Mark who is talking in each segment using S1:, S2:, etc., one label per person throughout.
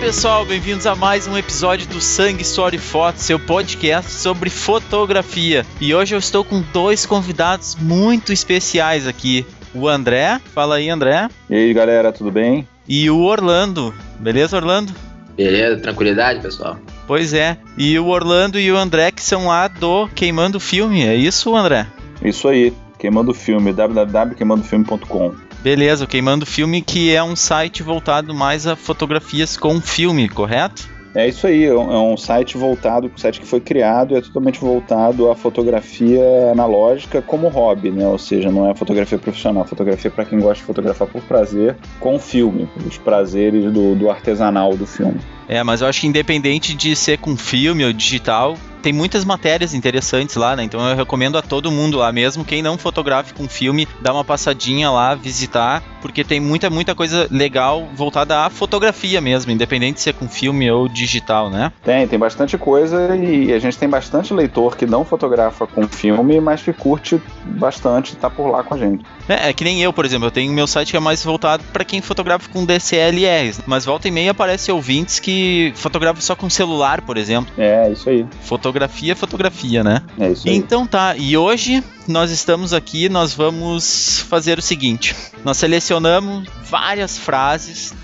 S1: pessoal, bem-vindos a mais um episódio do Sangue, História e Foto, seu podcast sobre fotografia. E hoje eu estou com dois convidados muito especiais aqui. O André, fala aí, André.
S2: E aí, galera, tudo bem?
S1: E o Orlando, beleza, Orlando?
S3: Beleza, tranquilidade, pessoal.
S1: Pois é, e o Orlando e o André que são lá do Queimando Filme, é isso, André?
S2: Isso aí, Queimando Filme, www.queimandofilme.com.
S1: Beleza, o Queimando Filme, que é um site voltado mais a fotografias com filme, correto?
S2: É isso aí, é um site voltado, um site que foi criado e é totalmente voltado à fotografia analógica como hobby, né? Ou seja, não é fotografia profissional, fotografia para quem gosta de fotografar por prazer com filme, os prazeres do artesanal do filme.
S1: É, mas eu acho que independente de ser com filme ou digital, tem muitas matérias interessantes lá, né? Então eu recomendo a todo mundo lá, mesmo quem não fotografe com filme, dá uma passadinha lá, visitar, porque tem muita coisa legal voltada à fotografia mesmo, independente de ser com filme ou digital, né?
S2: Tem bastante coisa e a gente tem bastante leitor que não fotografa com filme, mas que curte bastante estar por lá com a gente.
S1: É que nem eu, por exemplo, eu tenho meu site que é mais voltado para quem fotografa com DSLRs, mas volta e meia aparece ouvintes que fotografam só com celular, por exemplo.
S2: É, isso aí.
S1: Fotografia, né?
S2: É isso aí.
S1: Então tá, e hoje nós estamos aqui, nós vamos fazer o seguinte, nós selecionamos várias frases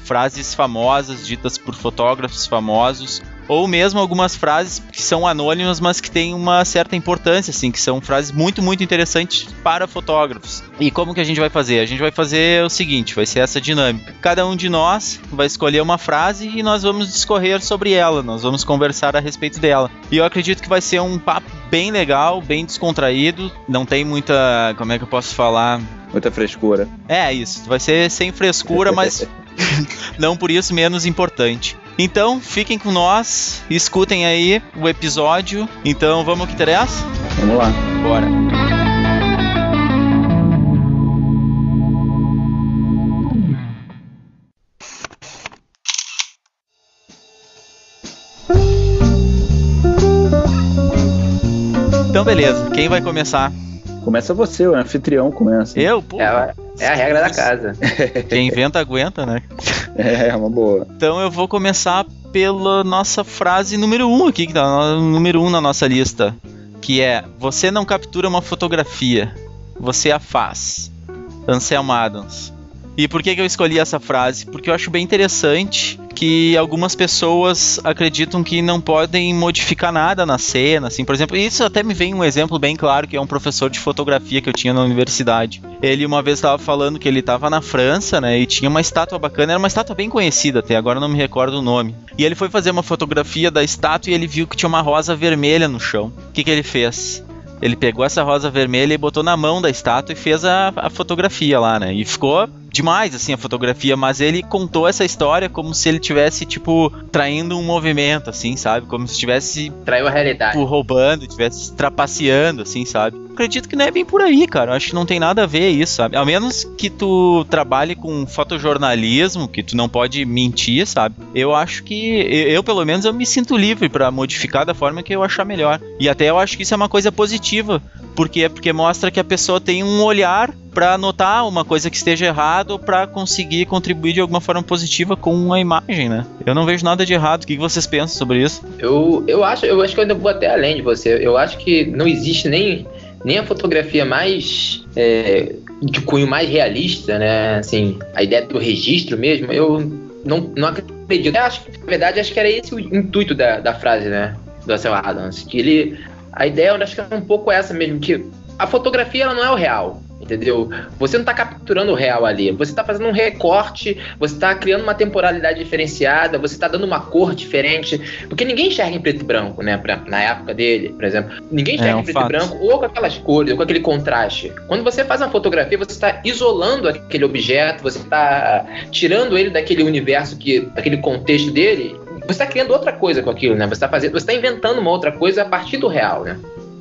S1: famosas, ditas por fotógrafos famosos, ou mesmo algumas frases que são anônimas, mas que têm uma certa importância, assim, que são frases muito interessantes para fotógrafos. E como que a gente vai fazer? A gente vai fazer o seguinte, vai ser essa dinâmica. Cada um de nós vai escolher uma frase e nós vamos discorrer sobre ela, nós vamos conversar a respeito dela. E eu acredito que vai ser um papo bem legal, bem descontraído, não tem muita, como é que eu posso falar?
S2: Muita frescura.
S1: É isso, vai ser sem frescura, mas não por isso menos importante. Então, fiquem com nós, escutem aí o episódio. Então, vamos ao que interessa?
S2: Vamos lá.
S1: Bora. Então, beleza. Quem vai começar?
S2: Começa você, o anfitrião começa.
S1: Eu? Pô.
S3: É a regra da casa.
S1: Quem inventa, aguenta, né?
S2: É uma boa.
S1: Então eu vou começar pela nossa frase número 1 aqui, que tá número 1 na nossa lista, que é: você não captura uma fotografia, você a faz. Anselmo Adams. E por que eu escolhi essa frase? Porque eu acho bem interessante que algumas pessoas acreditam que não podem modificar nada na cena, assim, por exemplo, isso até me vem um exemplo bem claro, que é um professor de fotografia que eu tinha na universidade. Ele uma vez estava falando que ele estava na França, né, e tinha uma estátua bacana, era uma estátua bem conhecida até, agora não me recordo o nome. E ele foi fazer uma fotografia da estátua e ele viu que tinha uma rosa vermelha no chão. O que ele fez? Ele pegou essa rosa vermelha e botou na mão da estátua e fez a fotografia lá, né? E ficou demais, assim, a fotografia, mas ele contou essa história como se ele tivesse, tipo, traindo um movimento, assim, sabe? Como se tivesse...
S3: Traiu a realidade.
S1: Tipo, roubando, tivesse trapaceando, assim, sabe? Acredito que não é bem por aí, cara. Eu acho que não tem nada a ver isso, sabe? Ao menos que tu trabalhe com fotojornalismo, que tu não pode mentir, sabe? Eu acho que... Eu, pelo menos, eu me sinto livre pra modificar da forma que eu achar melhor. E até eu acho que isso é uma coisa positiva. Por quê? Porque mostra que a pessoa tem um olhar para notar uma coisa que esteja errado ou para conseguir contribuir de alguma forma positiva com a imagem, né? Eu não vejo nada de errado. O que vocês pensam sobre isso?
S3: Eu acho que eu ainda vou até além de você. Eu acho que não existe nem a fotografia mais de cunho mais realista, né? Assim, a ideia do registro mesmo, eu não acredito. Eu acho que, na verdade, acho que era esse o intuito da frase, né? Do Ansel Adams. Que a ideia, eu acho que é um pouco essa mesmo, que a fotografia ela não é o real, entendeu? Você não está capturando o real ali, você está fazendo um recorte, você está criando uma temporalidade diferenciada, você está dando uma cor diferente, porque ninguém enxerga em preto e branco, né? Na época dele, por exemplo, ninguém enxerga em preto e branco ou com aquelas cores, ou com aquele contraste. Quando você faz uma fotografia, você está isolando aquele objeto, você está tirando ele daquele universo, daquele contexto dele. Você está criando outra coisa com aquilo, né? Você está inventando uma outra coisa a partir do real, né?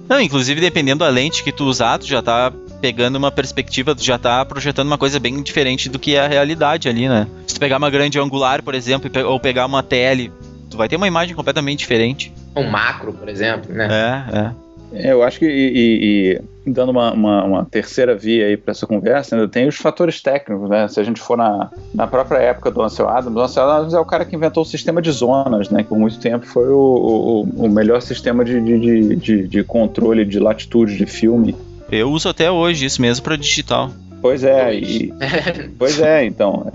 S1: Não, inclusive dependendo da lente que tu usar, tu já tá pegando uma perspectiva, tu já tá projetando uma coisa bem diferente do que é a realidade ali, né? Se tu pegar uma grande angular, por exemplo, ou pegar uma tele, tu vai ter uma imagem completamente diferente.
S3: Um macro, por exemplo, né?
S1: É.
S2: Eu acho que, dando uma terceira via aí para essa conversa, ainda tem os fatores técnicos, né? Se a gente for na própria época do Ansel Adams é o cara que inventou o sistema de zonas, né? Que por muito tempo foi o melhor sistema de controle de latitude de filme.
S1: Eu uso até hoje isso mesmo para digital.
S2: Pois é, então,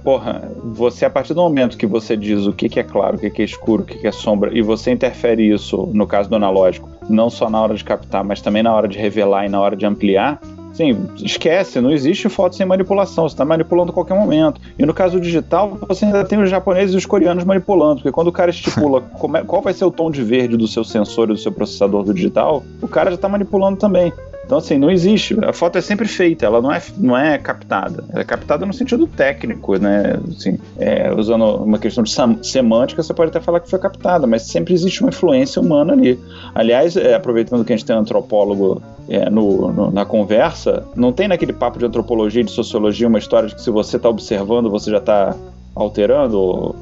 S2: porra, você a partir do momento que você diz o que é claro, o que é escuro, o que é sombra, e você interfere isso, no caso do analógico, não só na hora de captar, mas também na hora de revelar e na hora de ampliar, sim, esquece, não existe foto sem manipulação, você está manipulando a qualquer momento. E no caso digital, você ainda tem os japoneses e os coreanos manipulando, porque quando o cara estipula qual vai ser o tom de verde do seu sensor e do seu processador do digital, o cara já está manipulando também. Então, assim, não existe. A foto é sempre feita, ela não é captada. Ela é captada no sentido técnico, né? Assim, usando uma questão de semântica, você pode até falar que foi captada, mas sempre existe uma influência humana ali. Aliás, aproveitando que a gente tem um antropólogo na conversa, não tem naquele papo de antropologia e de sociologia uma história de que se você está observando, você já está alterando?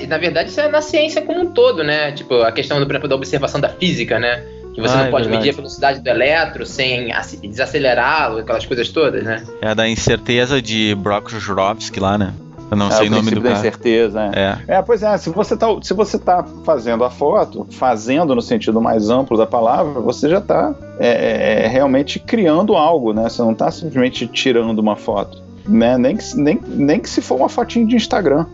S3: Na verdade, isso é na ciência como um todo, né? Tipo, a questão, por exemplo, da observação da física, né? Que você não pode medir a velocidade do elétron sem desacelerá-lo, aquelas coisas todas, né? É
S1: a da incerteza de Brock-Jurovsky lá, né? Eu não sei o nome do cara.
S2: Da incerteza, pois é, se você tá fazendo a foto, fazendo no sentido mais amplo da palavra, você já tá realmente criando algo, né? Você não tá simplesmente tirando uma foto, né? Nem que se for uma fotinha de Instagram.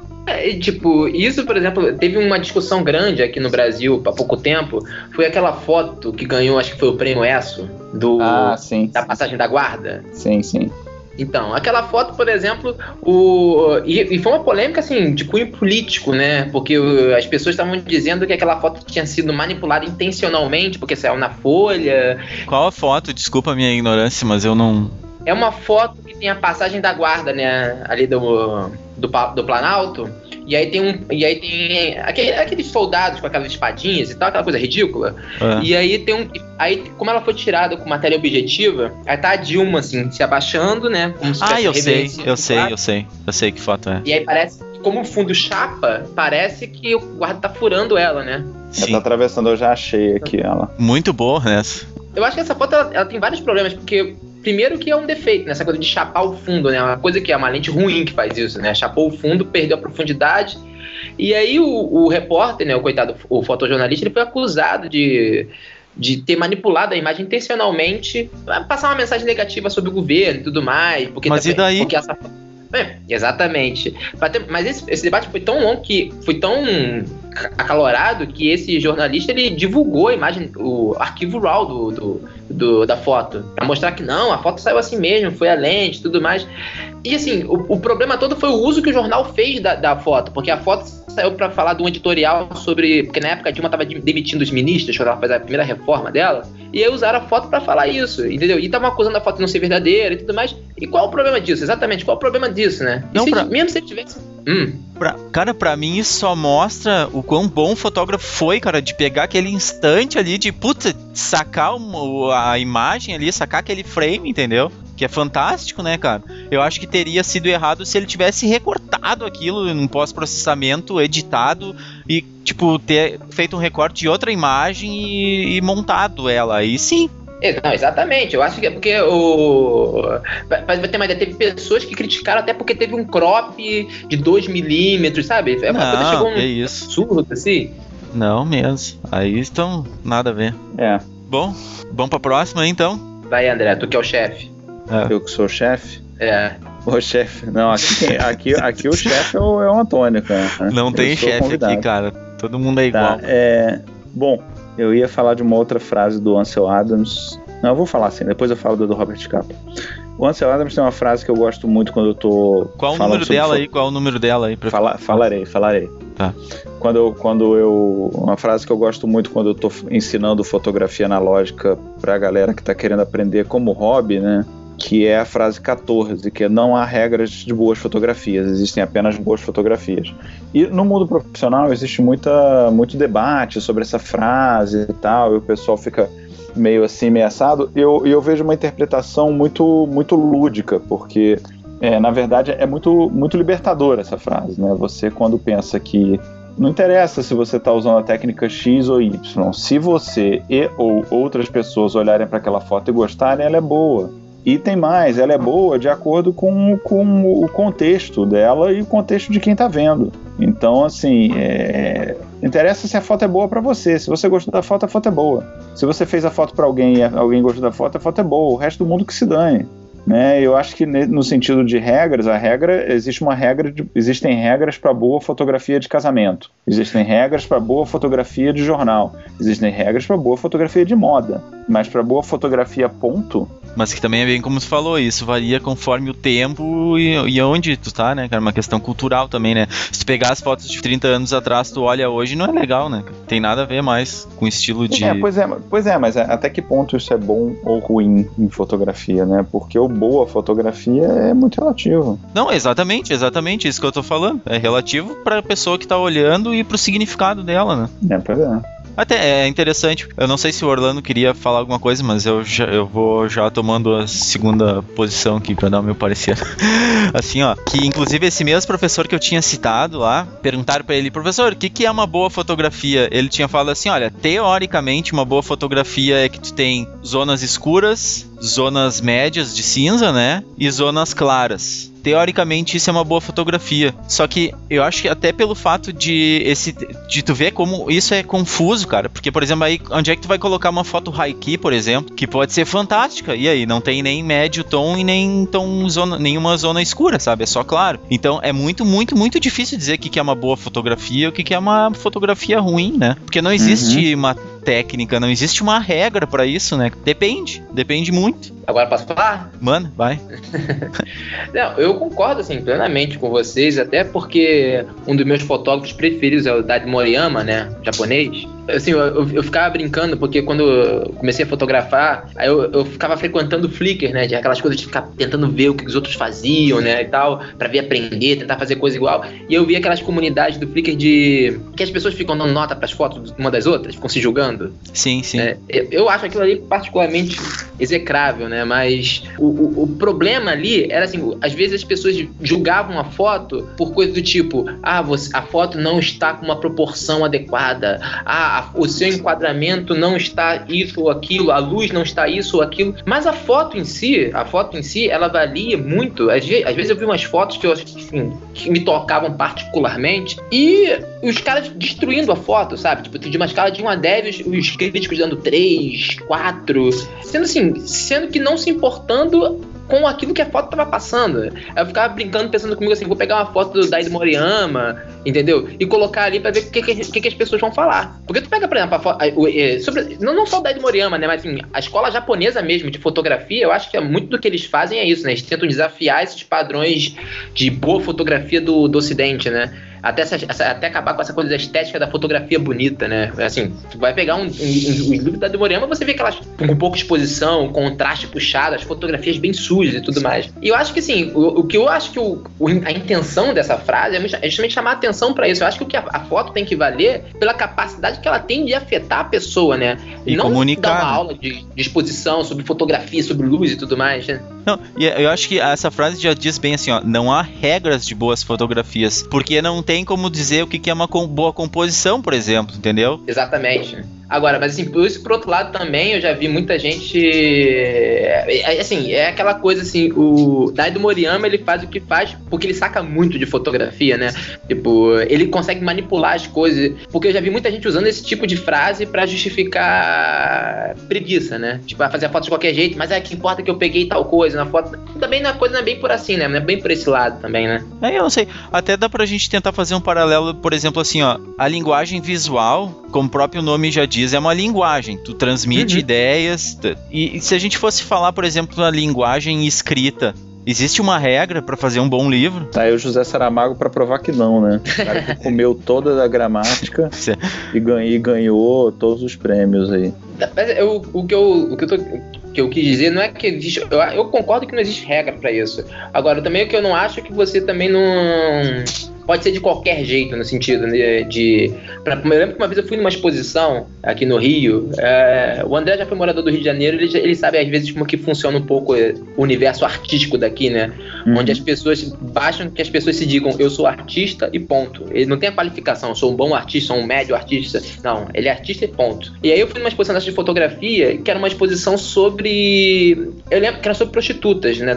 S3: Tipo, isso, por exemplo, teve uma discussão grande aqui no Brasil há pouco tempo. Foi aquela foto que ganhou, acho que foi o prêmio ESSO da passagem da guarda.
S2: Sim.
S3: Então, aquela foto, por exemplo, e foi uma polêmica, assim, de cunho político, né? Porque as pessoas estavam dizendo que aquela foto tinha sido manipulada intencionalmente, porque saiu na Folha.
S1: Qual a foto? Desculpa a minha ignorância, mas eu não...
S3: É uma foto que tem a passagem da guarda, né? Ali do Planalto. E aí tem aqueles soldados com aquelas espadinhas e tal, aquela coisa ridícula. E aí aí, como ela foi tirada com matéria objetiva, aí tá a Dilma, assim, se abaixando, né? Como se
S1: eu sei que foto é.
S3: E aí parece, como o fundo chapa, parece que o guarda tá furando ela, né?
S1: Sim.
S2: Ela tá atravessando, eu já achei aqui ela.
S1: Muito boa essa.
S3: Eu acho que essa foto, ela tem vários problemas, porque... Primeiro que é um defeito, né? Essa coisa de chapar o fundo, né? Uma coisa que é uma lente ruim que faz isso, né? Chapou o fundo, perdeu a profundidade. E aí o repórter, né? O coitado, o fotojornalista, ele foi acusado de ter manipulado a imagem intencionalmente para passar uma mensagem negativa sobre o governo e tudo mais.
S1: Mas e daí?
S3: Porque exatamente. Mas esse debate foi tão longo, foi tão acalorado, que esse jornalista, ele divulgou a imagem, o arquivo RAW da foto, pra mostrar que não, a foto saiu assim mesmo, foi a lente e tudo mais. E assim, o problema todo foi o uso que o jornal fez da foto, porque a foto saiu pra falar de um editorial sobre... Porque na época a Dilma tava demitindo os ministros, quando ela fez a primeira reforma dela, e aí usaram a foto pra falar isso, entendeu? E estavam acusando a foto de não ser verdadeira e tudo mais. E qual é o problema disso? Exatamente, qual é o problema disso, né? Mesmo se ele tivesse...
S1: Cara, pra mim isso só mostra o quão bom o fotógrafo foi, cara, de pegar aquele instante ali, de, sacar a imagem ali, sacar aquele frame, entendeu? Que é fantástico, né, cara? Eu acho que teria sido errado se ele tivesse recortado aquilo num pós-processamento, editado e, ter feito um recorte de outra imagem e montado ela. Aí sim.
S3: Não, exatamente. Eu acho que é porque pra ter uma ideia, teve pessoas que criticaram até porque teve um crop de 2 milímetros, sabe? É uma coisa, chegou absurdo, assim.
S1: Não mesmo. Aí estão nada a ver. Bom, vamos pra próxima, então.
S3: Vai, André, tu que é o chefe.
S2: Eu que sou o chefe? O chefe. Não, aqui o chefe é o Antônio, cara.
S1: Não tem chefe aqui, cara. Todo mundo é igual.
S2: Bom, eu ia falar de uma outra frase do Ansel Adams. Não, eu vou falar assim, depois eu falo do Robert Capa. O Ansel Adams tem uma frase que eu gosto muito quando eu tô...
S1: Qual o número dela aí? Qual o número dela aí?
S2: Falarei.
S1: Tá.
S2: Uma frase que eu gosto muito quando eu tô ensinando fotografia analógica pra galera que tá querendo aprender como hobby, né? Que é a frase 14, que é: não há regras de boas fotografias, existem apenas boas fotografias. E no mundo profissional existe muito debate sobre essa frase e tal, e o pessoal fica meio assim, meio assado. Eu vejo uma interpretação muito, muito lúdica, porque na verdade é muito, muito libertadora essa frase, né? Você, quando pensa que Não interessa se você está usando a técnica X ou Y. Se você ou outras pessoas olharem para aquela foto e gostarem, ela é boa. E tem mais, ela é boa de acordo com o contexto dela e o contexto de quem está vendo. Então, assim, interessa se a foto é boa para você. Se você gostou da foto, a foto é boa. Se você fez a foto para alguém e alguém gostou da foto, a foto é boa. O resto do mundo que se dane. Né? Eu acho que no sentido de regras, existem regras para boa fotografia de casamento, existem regras para boa fotografia de jornal, existem regras para boa fotografia de moda, mas para boa fotografia ponto.
S1: Mas que também é bem como tu falou, isso varia conforme o tempo e onde tu tá, né, cara? Uma questão cultural também, né? Se tu pegar as fotos de 30 anos atrás, tu olha hoje, não é legal, né? Tem nada a ver mais com o estilo de...
S2: Pois é, mas até que ponto isso é bom ou ruim em fotografia, né? Porque o boa fotografia é muito relativo.
S1: Não, exatamente, isso que eu tô falando. É relativo pra pessoa que tá olhando e pro significado dela, né?
S2: Pois é.
S1: Até é interessante, eu não sei se o Orlando queria falar alguma coisa, mas eu vou já tomando a segunda posição aqui pra dar o meu parecer. Assim, ó, que inclusive esse mesmo professor que eu tinha citado lá, perguntaram pra ele, professor, o que é uma boa fotografia? Ele tinha falado assim, olha, teoricamente uma boa fotografia é que tu tem zonas escuras, zonas médias de cinza, né, e zonas claras. Teoricamente isso é uma boa fotografia. Só que eu acho que até pelo fato de tu ver como isso é confuso, cara. Porque, por exemplo, aí onde é que tu vai colocar uma foto high-key, por exemplo, que pode ser fantástica. E aí, não tem nem médio tom e nem nenhuma zona escura, sabe? É só claro. Então é muito, muito, muito difícil dizer o que é uma boa fotografia e o que é uma fotografia ruim, né? Porque não existe uma técnica, não existe uma regra pra isso, né? Depende muito.
S3: Agora posso falar?
S1: Mano, vai.
S3: Não, eu concordo assim, plenamente com vocês, até porque um dos meus fotógrafos preferidos é o Daido Moriyama, né, japonês. Assim, eu ficava brincando, porque quando eu comecei a fotografar, aí eu ficava frequentando o Flickr, né, de aquelas coisas de ficar tentando ver o que os outros faziam, né, e tal, pra ver aprender, tentar fazer coisa igual. E eu vi aquelas comunidades do Flickr que as pessoas ficam dando nota pras fotos uma das outras, ficam se julgando.
S1: Sim.
S3: Eu acho aquilo ali particularmente execrável, né, mas o problema ali era assim, às vezes as pessoas julgavam a foto por coisa do tipo, a foto não está com uma proporção adequada, o seu enquadramento não está isso ou aquilo, a luz não está isso ou aquilo, mas a foto em si, ela valia muito. Às vezes eu vi umas fotos que me tocavam particularmente e os caras destruindo a foto, sabe? Tipo, de uma escala de 1 a 10, os críticos dando 3, 4, sendo que não se importando com aquilo que a foto tava passando. Aí eu ficava brincando, pensando comigo assim, vou pegar uma foto do Daido Moriyama, entendeu? E colocar ali pra ver o que as pessoas vão falar. Porque tu pega, por exemplo, a foto, não só o Daido Moriyama, né, mas assim, a escola japonesa mesmo de fotografia, eu acho que muito do que eles fazem é isso, né? Eles tentam desafiar esses padrões de boa fotografia do ocidente, né? Até acabar com essa coisa da estética da fotografia bonita, né? Assim, tu vai pegar um livro da Moriyama, você vê aquelas com pouca exposição, contraste puxado, as fotografias bem sujas e tudo mais. E eu acho que, assim, o que eu acho que a intenção dessa frase é justamente chamar a atenção pra isso. Eu acho que o que a foto tem que valer pela capacidade que ela tem de afetar a pessoa, né?
S1: E
S3: não
S1: comunicar,
S3: dar uma aula de exposição sobre fotografia, sobre luz e tudo mais, né?
S1: Não, e eu acho que essa frase já diz bem assim, ó, não há regras de boas fotografias, porque não tem como dizer o que é uma boa composição, por exemplo, entendeu?
S3: Exatamente. Agora, mas assim, por outro lado também, eu já vi muita gente, assim, é aquela coisa assim, o Daido Moriyama, ele faz o que faz porque ele saca muito de fotografia, né? Tipo, ele consegue manipular as coisas, porque eu já vi muita gente usando esse tipo de frase pra justificar preguiça, né? Tipo, fazer a foto de qualquer jeito, mas que importa que eu peguei tal coisa na foto. Também a coisa não é bem por assim, né? Não é bem por esse lado também, né?
S1: Eu não sei, até dá pra gente tentar fazer um paralelo, por exemplo, assim, ó, a linguagem visual, como o próprio nome já diz, é uma linguagem, tu transmite ideias, e se a gente fosse falar, por exemplo, na linguagem escrita, existe uma regra pra fazer um bom livro?
S2: Tá aí o José Saramago pra provar que não, né? O cara que comeu toda a gramática e ganhou todos os prêmios aí.
S3: Mas o que eu quis dizer não é que existe. Eu concordo que não existe regra pra isso. Agora, também o que eu não acho é que você também pode ser de qualquer jeito, no sentido eu lembro que uma vez eu fui numa exposição aqui no Rio, o André já foi morador do Rio de Janeiro, ele sabe às vezes como que funciona um pouco o universo artístico daqui, né? Onde as pessoas bastam que as pessoas se digam, eu sou artista e ponto. Ele não tem a qualificação, eu sou um bom artista, sou um médio artista. Não, ele é artista e ponto. E aí eu fui numa exposição dessa de fotografia, que era uma exposição sobre... Eu lembro que era sobre prostitutas, né?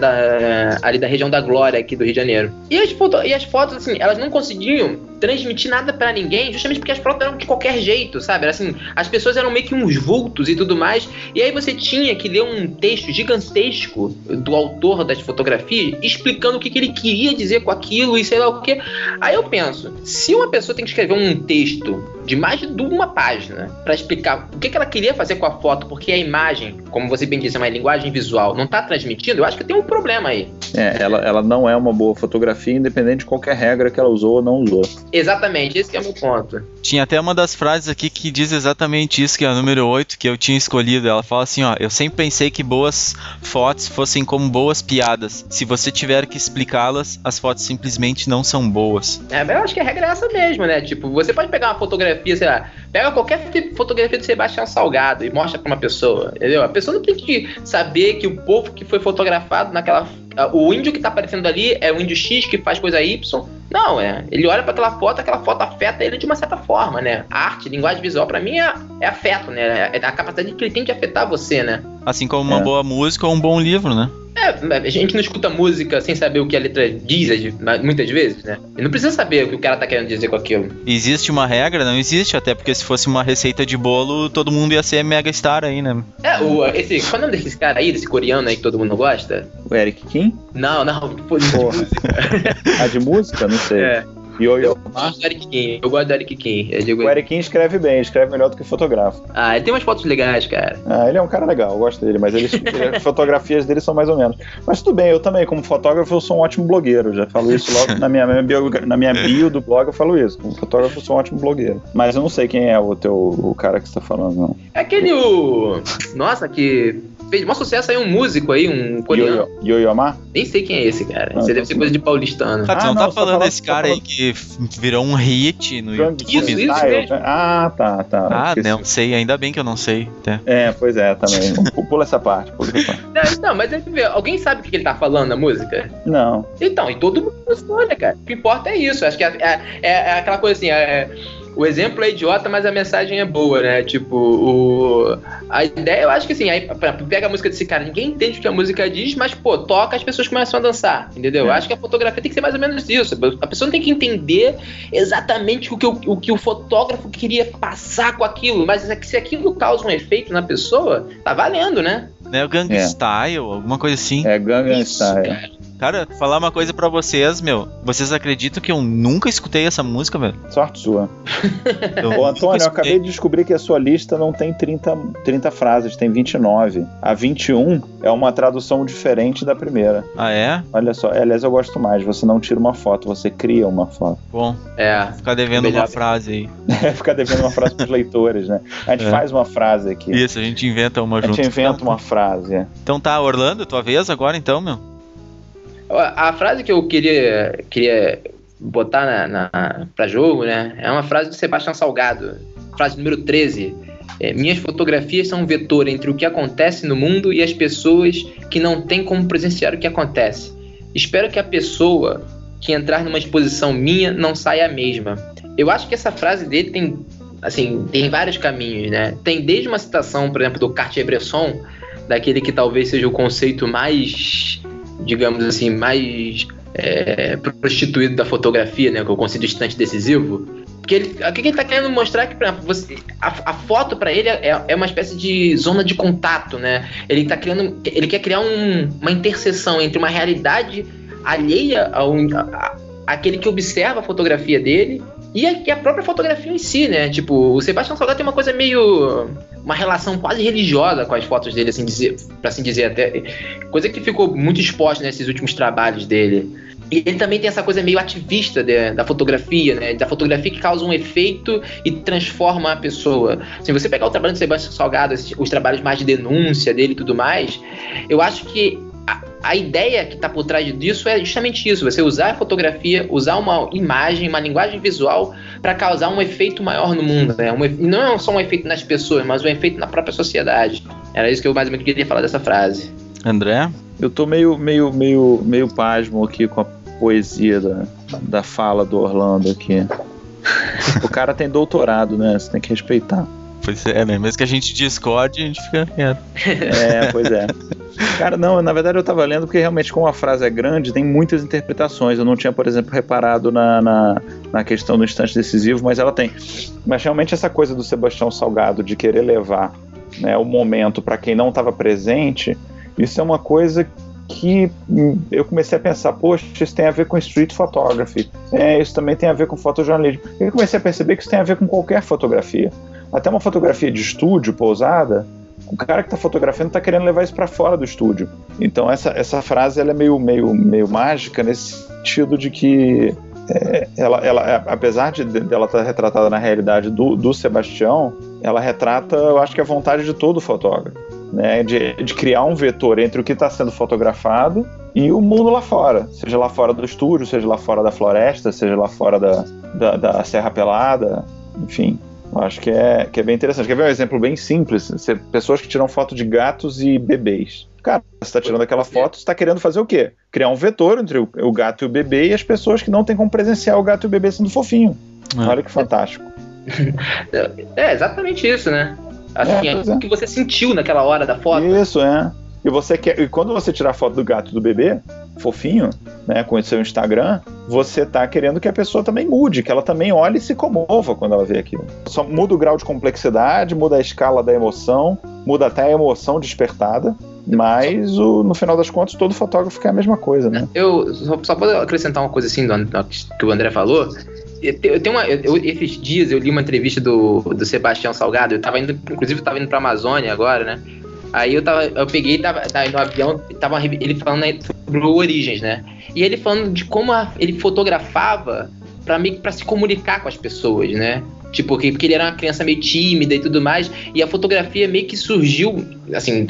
S3: Ali da região da Glória, aqui do Rio de Janeiro. E as fotos, assim, elas não conseguiam transmitir nada pra ninguém, justamente porque as fotos eram de qualquer jeito, sabe? Era assim, as pessoas eram meio que uns vultos e tudo mais. E aí você tinha que ler um texto gigantesco do autor das fotografias explicando o que ele queria dizer com aquilo e sei lá o que. Aí eu penso, se uma pessoa tem que escrever um texto de mais de uma página pra explicar o que ela queria fazer com a foto, porque a imagem, como você bem disse, é uma linguagem visual, não tá transmitindo, eu acho que tem um problema aí.
S2: Ela não é uma boa fotografia, independente de qualquer regra que ela usou ou não usou.
S3: Exatamente, esse que é o meu ponto.
S1: Tinha até uma das frases aqui que diz exatamente isso, que é a número 8, que eu tinha escolhido. Ela fala assim, ó, eu sempre pensei que boas fotos fossem como boas piadas. Se você tiver que explicá-las, as fotos simplesmente não são boas.
S3: Eu acho que a regra é essa mesmo, né? Tipo, você pode pegar uma fotografia, sei lá, pega qualquer fotografia do Sebastião Salgado e mostra pra uma pessoa, entendeu? A pessoa não tem que saber que o povo que foi fotografado naquela... O índio que tá aparecendo ali é o índio X que faz coisa Y. Não, ele olha pra aquela foto afeta ele de uma certa forma, né? A arte, linguagem visual, pra mim, é afeto, né? É a capacidade que ele tem de afetar você, né?
S1: Assim como uma boa música ou um bom livro, né?
S3: A gente não escuta música sem saber o que a letra diz, muitas vezes, né? E não precisa saber o que o cara tá querendo dizer com aquilo.
S1: Existe uma regra? Não existe, até porque se fosse uma receita de bolo, todo mundo ia ser mega star aí, né?
S3: Qual é o nome desse cara aí, desse coreano aí que todo mundo gosta?
S2: O Eric Kim?
S3: Não, pô, de música.
S2: De música? Não sei.
S3: Eu gosto do Eric Kim.
S2: O Eric Kim escreve bem, escreve melhor do que fotografa.
S3: Ele tem umas fotos legais, cara.
S2: Ele é um cara legal, eu gosto dele, mas as fotografias dele são mais ou menos. Mas tudo bem, eu também, como fotógrafo, eu sou um ótimo blogueiro. Já falo isso logo na minha bio do blog, eu falo isso. Como fotógrafo, eu sou um ótimo blogueiro. Mas eu não sei quem é o cara que você tá falando, não.
S3: É aquele Nossa, que... fez maior sucesso aí, um músico aí, um coreano.
S2: Yo-Yo Ma?
S3: Nem sei quem é esse, cara. Você deve ser coisa de paulistano.
S1: Você não tá falando desse cara aí que virou um hit no YouTube?
S3: Isso mesmo.
S2: Tá.
S1: Não sei, ainda bem que eu não sei. Tá.
S2: Pois é, também. Pula essa parte.
S3: Não, mas alguém sabe o que ele tá falando na música?
S2: Não.
S3: Então, e todo mundo olha, cara. O que importa é isso. Acho que é aquela coisa assim, o exemplo é idiota, mas a mensagem é boa, né? Tipo, a ideia, eu acho que assim, aí pega a música desse cara, ninguém entende o que a música diz, mas, pô, toca, as pessoas começam a dançar, entendeu? Eu acho que a fotografia tem que ser mais ou menos isso. A pessoa não tem que entender exatamente o que o fotógrafo queria passar com aquilo, mas se aquilo causa um efeito na pessoa, tá valendo, né?
S1: É o Gangnam Style, alguma coisa assim.
S2: Gangnam Style.
S1: Cara, falar uma coisa pra vocês, vocês acreditam que eu nunca escutei essa música, velho?
S2: Sorte sua. Ô, Antônio, eu acabei de descobrir que a sua lista não tem 30 frases, tem 29. A 21 é uma tradução diferente da primeira.
S1: Ah, é?
S2: Olha só, aliás, eu gosto mais. Você não tira uma foto, você cria uma foto.
S1: Bom, ficar devendo uma frase aí.
S2: Ficar devendo uma frase pros leitores, né? A gente faz uma frase aqui.
S1: Isso, a gente inventa uma junto.
S2: A gente inventa uma frase.
S1: Então tá, Orlando, tua vez agora então, meu.
S3: A frase que eu queria botar pra jogo, né, é uma frase do Sebastião Salgado, frase número 13. Minhas fotografias são um vetor entre o que acontece no mundo e as pessoas que não têm como presenciar o que acontece. Espero que a pessoa que entrar numa exposição minha não saia a mesma. Eu acho que essa frase dele tem vários caminhos, né? Tem desde uma citação, por exemplo, do Cartier-Bresson, daquele que talvez seja o conceito mais, digamos assim, mais prostituído da fotografia, né? Que é o conceito estante decisivo. Porque o que ele está querendo mostrar é que, por exemplo, a foto para ele é uma espécie de zona de contato, né? Ele quer criar uma interseção entre uma realidade alheia àquele que observa a fotografia dele e a própria fotografia em si, né? Tipo, o Sebastião Salgado tem uma coisa uma relação quase religiosa com as fotos dele, pra assim dizer, até coisa que ficou muito exposta nesses últimos trabalhos dele. E ele também tem essa coisa meio ativista da fotografia, né? Da fotografia que causa um efeito e transforma a pessoa. Se você pegar o trabalho do Sebastião Salgado, os trabalhos mais de denúncia dele e tudo mais, eu acho que a ideia que está por trás disso é justamente isso, você usar a fotografia, usar uma imagem, uma linguagem visual para causar um efeito maior no mundo, né? E não é só um efeito nas pessoas, mas um efeito na própria sociedade. Era isso que eu mais ou menos queria falar dessa frase.
S1: André?
S2: Eu tô meio pasmo aqui com a poesia da fala do Orlando aqui. O cara tem doutorado, né? Você tem que respeitar.
S1: Pois é, né? Mesmo que a gente discorde, a gente fica quieto.
S2: Pois é. Cara, não, na verdade eu tava lendo porque realmente como a frase é grande, tem muitas interpretações. Eu não tinha, por exemplo, reparado na questão do instante decisivo, mas ela tem. Mas realmente essa coisa do Sebastião Salgado de querer levar, né, o momento para quem não estava presente, isso é uma coisa que eu comecei a pensar, poxa, isso tem a ver com street photography, isso também tem a ver com fotojornalismo. Eu comecei a perceber que isso tem a ver com qualquer fotografia. Até uma fotografia de estúdio, pousada, o cara que está fotografando está querendo levar isso para fora do estúdio. Então essa frase ela é meio mágica nesse sentido de que ela apesar dela estar retratada na realidade do Sebastião, ela retrata, eu acho que a vontade de todo fotógrafo, né, de criar um vetor entre o que está sendo fotografado e o mundo lá fora, seja lá fora do estúdio, seja lá fora da floresta, seja lá fora da Serra Pelada, enfim. Eu acho que é bem interessante. Quer ver um exemplo bem simples? Pessoas que tiram foto de gatos e bebês. Cara, você está tirando aquela foto, você está querendo fazer o quê? Criar um vetor entre o gato e o bebê e as pessoas que não têm como presenciar o gato e o bebê sendo fofinho. Olha que fantástico.
S3: É exatamente isso, né? Assim, o que você sentiu naquela hora da foto.
S2: Isso, E quando você tirar a foto do gato e do bebê, fofinho, né, com o seu Instagram, você tá querendo que a pessoa também mude, que ela também olhe e se comova quando ela vê aquilo. Só muda o grau de complexidade, muda a escala da emoção, muda até a emoção despertada, mas no final das contas todo fotógrafo quer a mesma coisa, né?
S3: Eu só vou acrescentar uma coisa assim que o André falou. Esses dias eu li uma entrevista do Sebastião Salgado. Inclusive eu tava indo pra Amazônia agora, né? Aí eu peguei, tava no avião, ele falando sobre o Origens, né? E ele falando de como ele fotografava pra se comunicar com as pessoas, né? Tipo, porque ele era uma criança meio tímida e tudo mais, e a fotografia meio que surgiu, assim,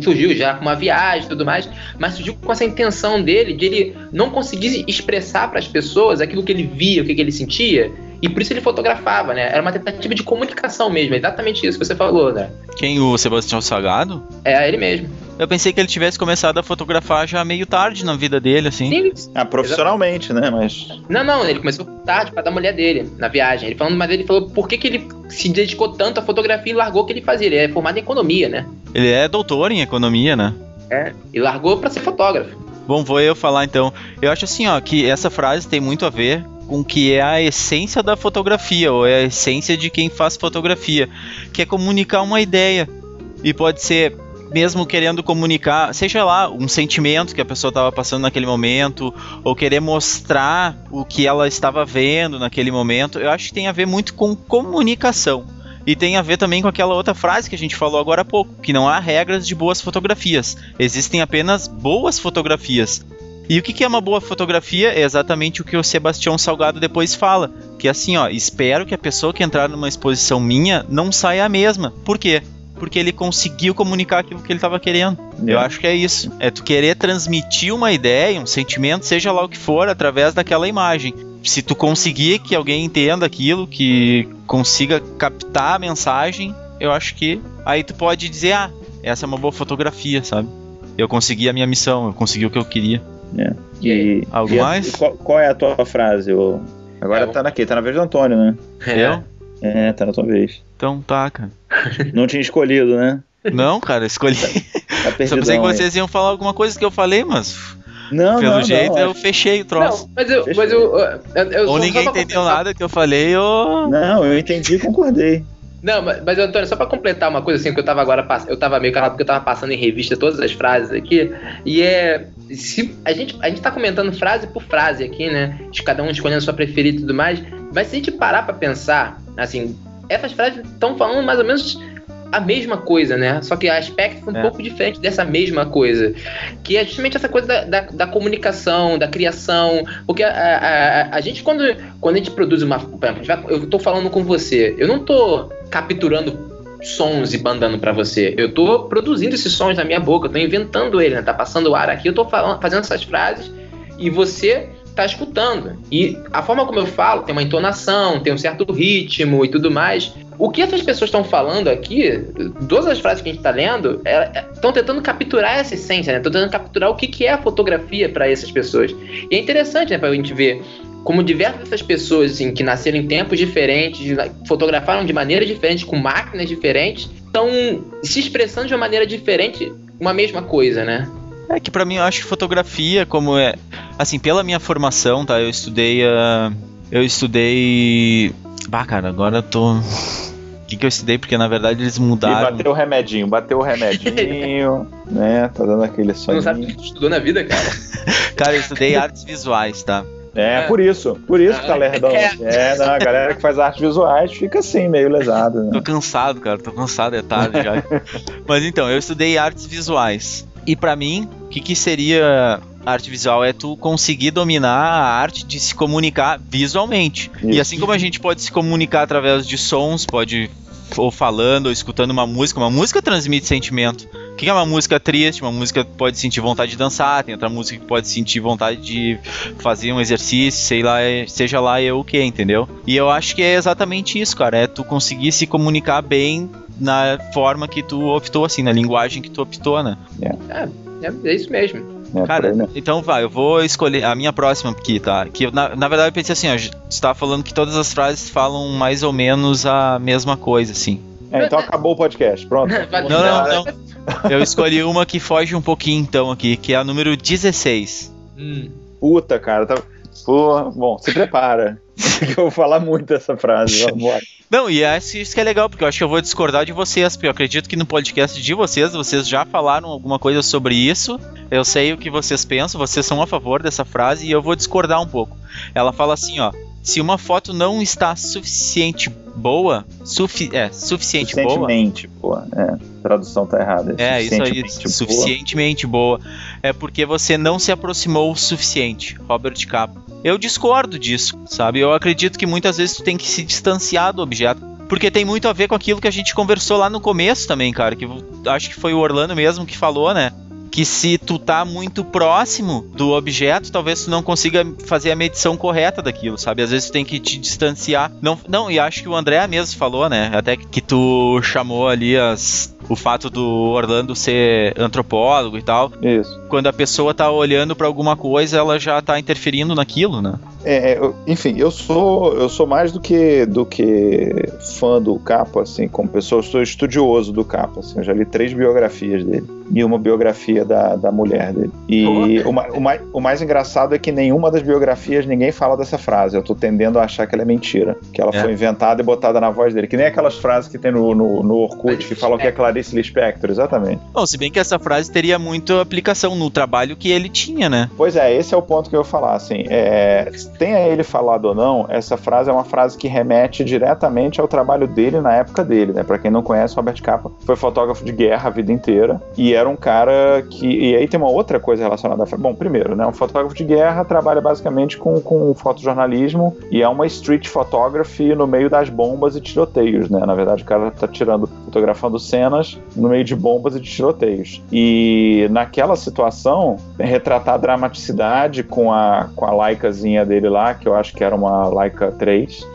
S3: surgiu já com uma viagem e tudo mais, mas surgiu com essa intenção dele, de ele não conseguir expressar para as pessoas aquilo que ele via, o que ele sentia, e por isso ele fotografava, né? Era uma tentativa de comunicação mesmo, exatamente isso que você falou, né?
S1: Quem, o Sebastião Salgado?
S3: É, ele mesmo.
S1: Eu pensei que ele tivesse começado a fotografar já meio tarde na vida dele, assim.
S3: Sim.
S2: Profissionalmente, né? Mas...
S3: Não, ele começou tarde pra dar mulher dele, na viagem. Mas ele falou por que ele se dedicou tanto à fotografia e largou o que ele fazia. Ele é formado em economia, né?
S1: Ele é doutor em economia, né?
S3: E largou pra ser fotógrafo.
S1: Bom, vou eu falar então. Eu acho assim, que essa frase tem muito a ver com o que é a essência da fotografia, ou é a essência de quem faz fotografia, que é comunicar uma ideia. E pode ser, mesmo querendo comunicar, seja lá, um sentimento que a pessoa estava passando naquele momento, ou querer mostrar o que ela estava vendo naquele momento. Eu acho que tem a ver muito com comunicação. E tem a ver também com aquela outra frase que a gente falou agora há pouco, que não há regras de boas fotografias. Existem apenas boas fotografias. E o que é uma boa fotografia? É exatamente o que o Sebastião Salgado depois fala. Que é assim, espero que a pessoa que entrar numa exposição minha não saia a mesma. Por quê? Porque ele conseguiu comunicar aquilo que ele estava querendo. Eu acho que é isso. É tu querer transmitir uma ideia, um sentimento, seja lá o que for, através daquela imagem. Se tu conseguir que alguém entenda aquilo, que consiga captar a mensagem, eu acho que aí tu pode dizer, essa é uma boa fotografia, sabe? Eu consegui a minha missão, eu consegui o que eu queria. Algo mais?
S2: Qual é a tua frase? Agora tá na vez do Antônio, né?
S1: Eu?
S2: Tá na tua vez.
S1: Então tá, cara.
S2: Não tinha escolhido, né?
S1: Não, cara, escolhi. Só pensei que vocês iam falar alguma coisa que eu falei, mas... Pelo jeito eu fechei o troço.
S3: Não, mas eu
S1: ou ninguém entendeu nada que eu falei, ou...
S2: Não, eu entendi e concordei.
S3: Não, mas Antônio, só pra completar uma coisa assim, que eu tava meio calado porque eu tava passando em revista todas as frases aqui, e se a gente tá comentando frase por frase aqui, né, de cada um escolhendo a sua preferida e tudo mais, mas se a gente parar pra pensar, assim, essas frases estão falando mais ou menos a mesma coisa, né? Só que aspectos um pouco diferentes dessa mesma coisa. Que é justamente essa coisa da comunicação, da criação. Porque a gente, quando a gente produz uma... Eu tô falando com você, eu não tô capturando sons e mandando pra você. Eu tô produzindo esses sons na minha boca, eu tô inventando ele, né? Tá passando o ar aqui, eu tô fazendo essas frases e você tá escutando. E a forma como eu falo tem uma entonação, tem um certo ritmo e tudo mais. O que essas pessoas estão falando aqui, todas as frases que a gente tá lendo, estão tentando capturar essa essência, né? Estão tentando capturar o que é a fotografia para essas pessoas. E é interessante, né, pra gente ver como diversas dessas pessoas, assim, que nasceram em tempos diferentes, fotografaram de maneiras diferentes, com máquinas diferentes, estão se expressando de uma maneira diferente, uma mesma coisa, né?
S1: É que pra mim eu acho que fotografia, como é... Assim, pela minha formação, tá? Eu estudei... Bah, cara, agora eu tô... O que eu estudei? Porque na verdade eles mudaram...
S2: E bateu o remedinho, né? Tá dando aquele sonho.
S3: Não sabe o que tu estudou na vida, cara?
S1: Cara, eu estudei artes visuais, tá?
S2: Por isso que tá lerdão. A galera que faz artes visuais fica assim, meio lesada, né?
S1: Tô cansado, cara, é tarde já. Mas então, eu estudei artes visuais. E pra mim, o que seria arte visual? É tu conseguir dominar a arte de se comunicar visualmente. Isso. E assim como a gente pode se comunicar através de sons, pode ou falando, ou escutando uma música transmite sentimento. O que é uma música triste? Uma música pode sentir vontade de dançar, tem outra música que pode sentir vontade de fazer um exercício, sei lá, seja lá o que, entendeu? E eu acho que é exatamente isso, cara, é tu conseguir se comunicar bem na forma que tu optou, assim, na linguagem que tu optou, né?
S3: É isso mesmo.
S1: Cara, então vai, eu vou escolher a minha próxima aqui, tá? Que na verdade eu pensei assim, ó, você tava falando que todas as frases falam mais ou menos a mesma coisa, assim.
S2: Então acabou o podcast, pronto.
S1: Não. Eu escolhi uma que foge um pouquinho então aqui, que é a número 16.
S2: Puta, cara, tá... Pô, bom, se prepara. Eu vou falar muito essa frase, vamos embora.
S1: Não, e isso que é legal, porque eu acho que eu vou discordar de vocês, porque eu acredito que no podcast de vocês já falaram alguma coisa sobre isso, eu sei o que vocês pensam, vocês são a favor dessa frase e eu vou discordar um pouco. Ela fala assim, ó, se uma foto não está suficientemente boa,
S2: tradução tá errada.
S1: Isso aí, suficientemente boa. É porque você não se aproximou o suficiente, Robert Capa. Eu discordo disso, sabe? Eu acredito que muitas vezes tu tem que se distanciar do objeto, porque tem muito a ver com aquilo que a gente conversou lá no começo também, cara, que acho que foi o Orlando mesmo que falou, né? Que se tu tá muito próximo do objeto, talvez tu não consiga fazer a medição correta daquilo, sabe? Às vezes tu tem que te distanciar. Não, e acho que o André mesmo falou, né? Até que tu chamou ali o fato do Orlando ser antropólogo e tal.
S2: Isso.
S1: Quando a pessoa tá olhando pra alguma coisa, ela já tá interferindo naquilo, né?
S2: Enfim, eu sou mais do que fã do Capa, assim, como pessoa, eu sou estudioso do Capa, assim, eu já li 3 biografias dele e uma biografia da mulher dele. E o mais engraçado é que nenhuma das biografias ninguém fala dessa frase, eu tô tendendo a achar que ela é mentira, que ela foi inventada e botada na voz dele, que nem aquelas frases que tem no Orkut que falam que é Clarice Lispector, exatamente.
S1: Bom, se bem que essa frase teria muita aplicação no trabalho que ele tinha, né?
S2: Pois esse é o ponto que eu ia falar, assim, tenha ele falado ou não, essa frase é uma frase que remete diretamente ao trabalho dele na época dele, né? Pra quem não conhece, Robert Capa foi fotógrafo de guerra a vida inteira e era um cara que... E aí tem uma outra coisa relacionada a... Bom, primeiro, né? Um fotógrafo de guerra trabalha basicamente com fotojornalismo e é uma street photography no meio das bombas e tiroteios, né? Na verdade, o cara tá fotografando cenas no meio de bombas e de tiroteios. E naquela situação, retratar a dramaticidade com a Leicazinha dele lá, que eu acho que era uma Leica 3,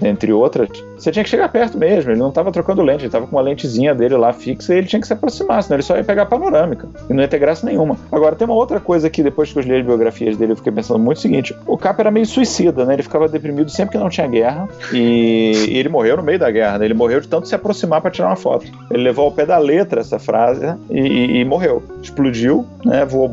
S2: entre outras, você tinha que chegar perto mesmo, ele não estava trocando lente, ele estava com uma lentezinha dele lá fixa e ele tinha que se aproximar, senão ele só ia pegar a panorâmica e não ia ter graça nenhuma. Agora, tem uma outra coisa que depois que eu li as biografias dele eu fiquei pensando muito o seguinte, o Capa era meio suicida, né? Ele ficava deprimido sempre que não tinha guerra e ele morreu no meio da guerra, né? Ele morreu de tanto se aproximar para tirar uma foto. Ele levou ao pé da letra essa frase e morreu. Explodiu, né? Voou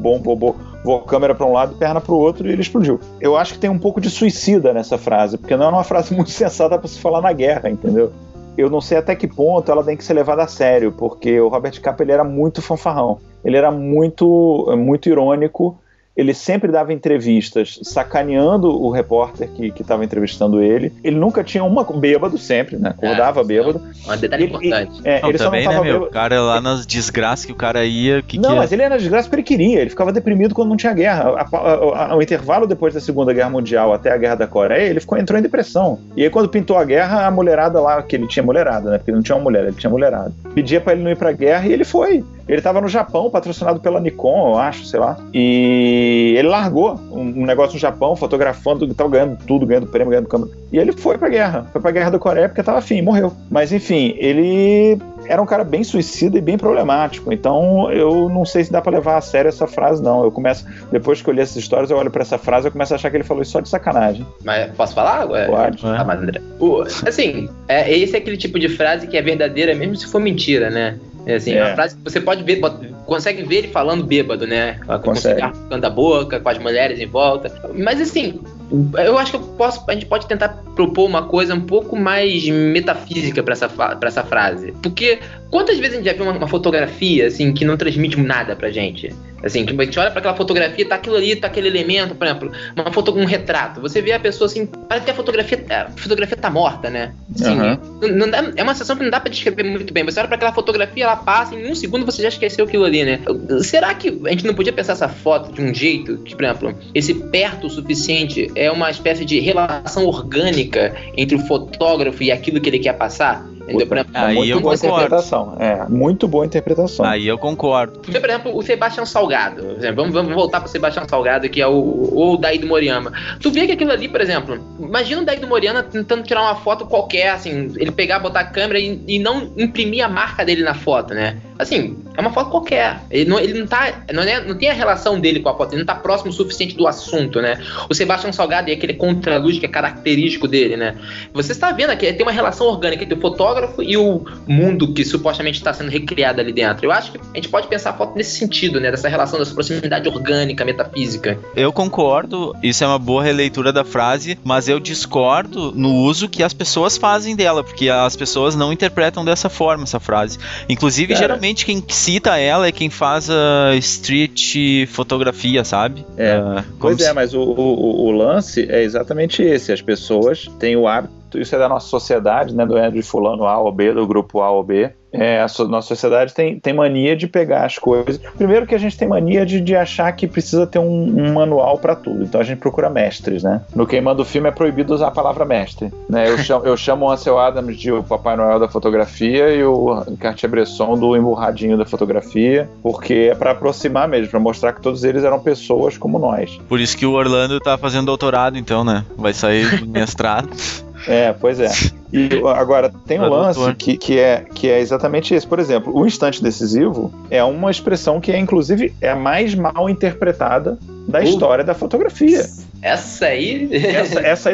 S2: a câmera para um lado e perna para o outro e ele explodiu. Eu acho que tem um pouco de suicida nessa frase, porque não é uma frase muito sensata para se falar na guerra, entendeu? Eu não sei até que ponto ela tem que ser levada a sério, porque o Robert Capa ele era muito fanfarrão, ele era muito irônico, ele sempre dava entrevistas sacaneando o repórter que estava entrevistando ele. Ele nunca tinha uma bêbado sempre, né? Acordava bêbado.
S3: Um detalhe importante.
S1: Ele
S2: também,
S1: só não tava
S2: bêbado.
S1: O cara lá nas desgraças que o cara ia...
S2: Mas ele era na desgraça porque ele queria. Ele ficava deprimido quando não tinha guerra. O intervalo depois da Segunda Guerra Mundial até a Guerra da Coreia, ele entrou em depressão. E aí quando pintou a guerra, a mulherada lá, que ele tinha mulherada, né? Porque ele não tinha uma mulher, ele tinha mulherada. Pedia pra ele não ir pra guerra e ele foi. Ele tava no Japão, patrocinado pela Nikon, eu acho, sei lá. E ele largou um negócio no Japão, fotografando, tava ganhando tudo, ganhando prêmio, ganhando câmera. E ele foi pra guerra. Foi pra Guerra da Coreia porque tava afim, morreu. Mas enfim, ele era um cara bem suicida e bem problemático. Então eu não sei se dá pra levar a sério essa frase, não. Eu começo, depois que eu li essas histórias, eu olho pra essa frase e começo a achar que ele falou isso só de sacanagem.
S3: Mas posso falar?
S2: Pode.
S3: Tá, mas André. Assim, esse é aquele tipo de frase que é verdadeira mesmo se for mentira, né? Assim, é uma frase que você pode ver, consegue ver ele falando bêbado, né? Com o cigarro ficando da boca, com as mulheres em volta. Mas assim, eu acho que a gente pode tentar propor uma coisa um pouco mais metafísica pra essa frase. Porque quantas vezes a gente já viu uma fotografia assim, que não transmite nada pra gente? Assim, que a gente olha pra aquela fotografia, tá aquilo ali, tá aquele elemento, por exemplo, um retrato. Você vê a pessoa assim, parece que a fotografia tá morta, né? Assim, não dá, é uma sensação que não dá pra descrever muito bem. Você olha pra aquela fotografia, ela passa, em um segundo você já esqueceu aquilo ali, né? Será que a gente não podia pensar essa foto de um jeito que, por exemplo, esse perto o suficiente é uma espécie de relação orgânica entre o fotógrafo e aquilo que ele quer passar?
S1: Aí eu concordo.
S2: Muito boa interpretação.
S1: Aí eu concordo.
S3: Por exemplo, o Sebastião Salgado. Vamos voltar pro Sebastião Salgado, que é o Daí Moriyama. Tu vê que aquilo ali, por exemplo, imagina o Daí Moriyama tentando tirar uma foto qualquer, assim, ele pegar, botar a câmera e não imprimir a marca dele na foto, né? Assim, é uma foto qualquer. Ele não tem a relação dele com a foto, ele não tá próximo o suficiente do assunto, né? O Sebastião Salgado é aquele contraluz que é característico dele, né? Você está vendo aqui, tem uma relação orgânica entre o fotógrafo e o mundo que supostamente está sendo recriado ali dentro. Eu acho que a gente pode pensar a foto nesse sentido, né? Dessa relação, dessa proximidade orgânica, metafísica.
S1: Eu concordo, isso é uma boa releitura da frase, mas eu discordo no uso que as pessoas fazem dela, porque as pessoas não interpretam dessa forma essa frase. Inclusive, geralmente quem cita ela é quem faz a street fotografia, sabe?
S2: Mas o lance é exatamente esse. As pessoas têm o hábito, isso é da nossa sociedade, né? Do de fulano A ou B, do grupo A ou B. A nossa sociedade tem mania de pegar as coisas. Primeiro que a gente tem mania de achar que precisa ter um manual para tudo. Então a gente procura mestres, né? No Queimando o Filme é proibido usar a palavra mestre, né? Eu chamo o Ansel Adams de o Papai Noel da fotografia e o Cartier-Bresson do emburradinho da fotografia, porque é para aproximar mesmo, para mostrar que todos eles eram pessoas como nós.
S1: Por isso que o Orlando tá fazendo doutorado, então, né? Vai sair mestrado.
S2: Pois é. E agora, tem um lance que é exatamente esse. Por exemplo, o instante decisivo é uma expressão que inclusive, é a mais mal interpretada da história da fotografia.
S3: Essa aí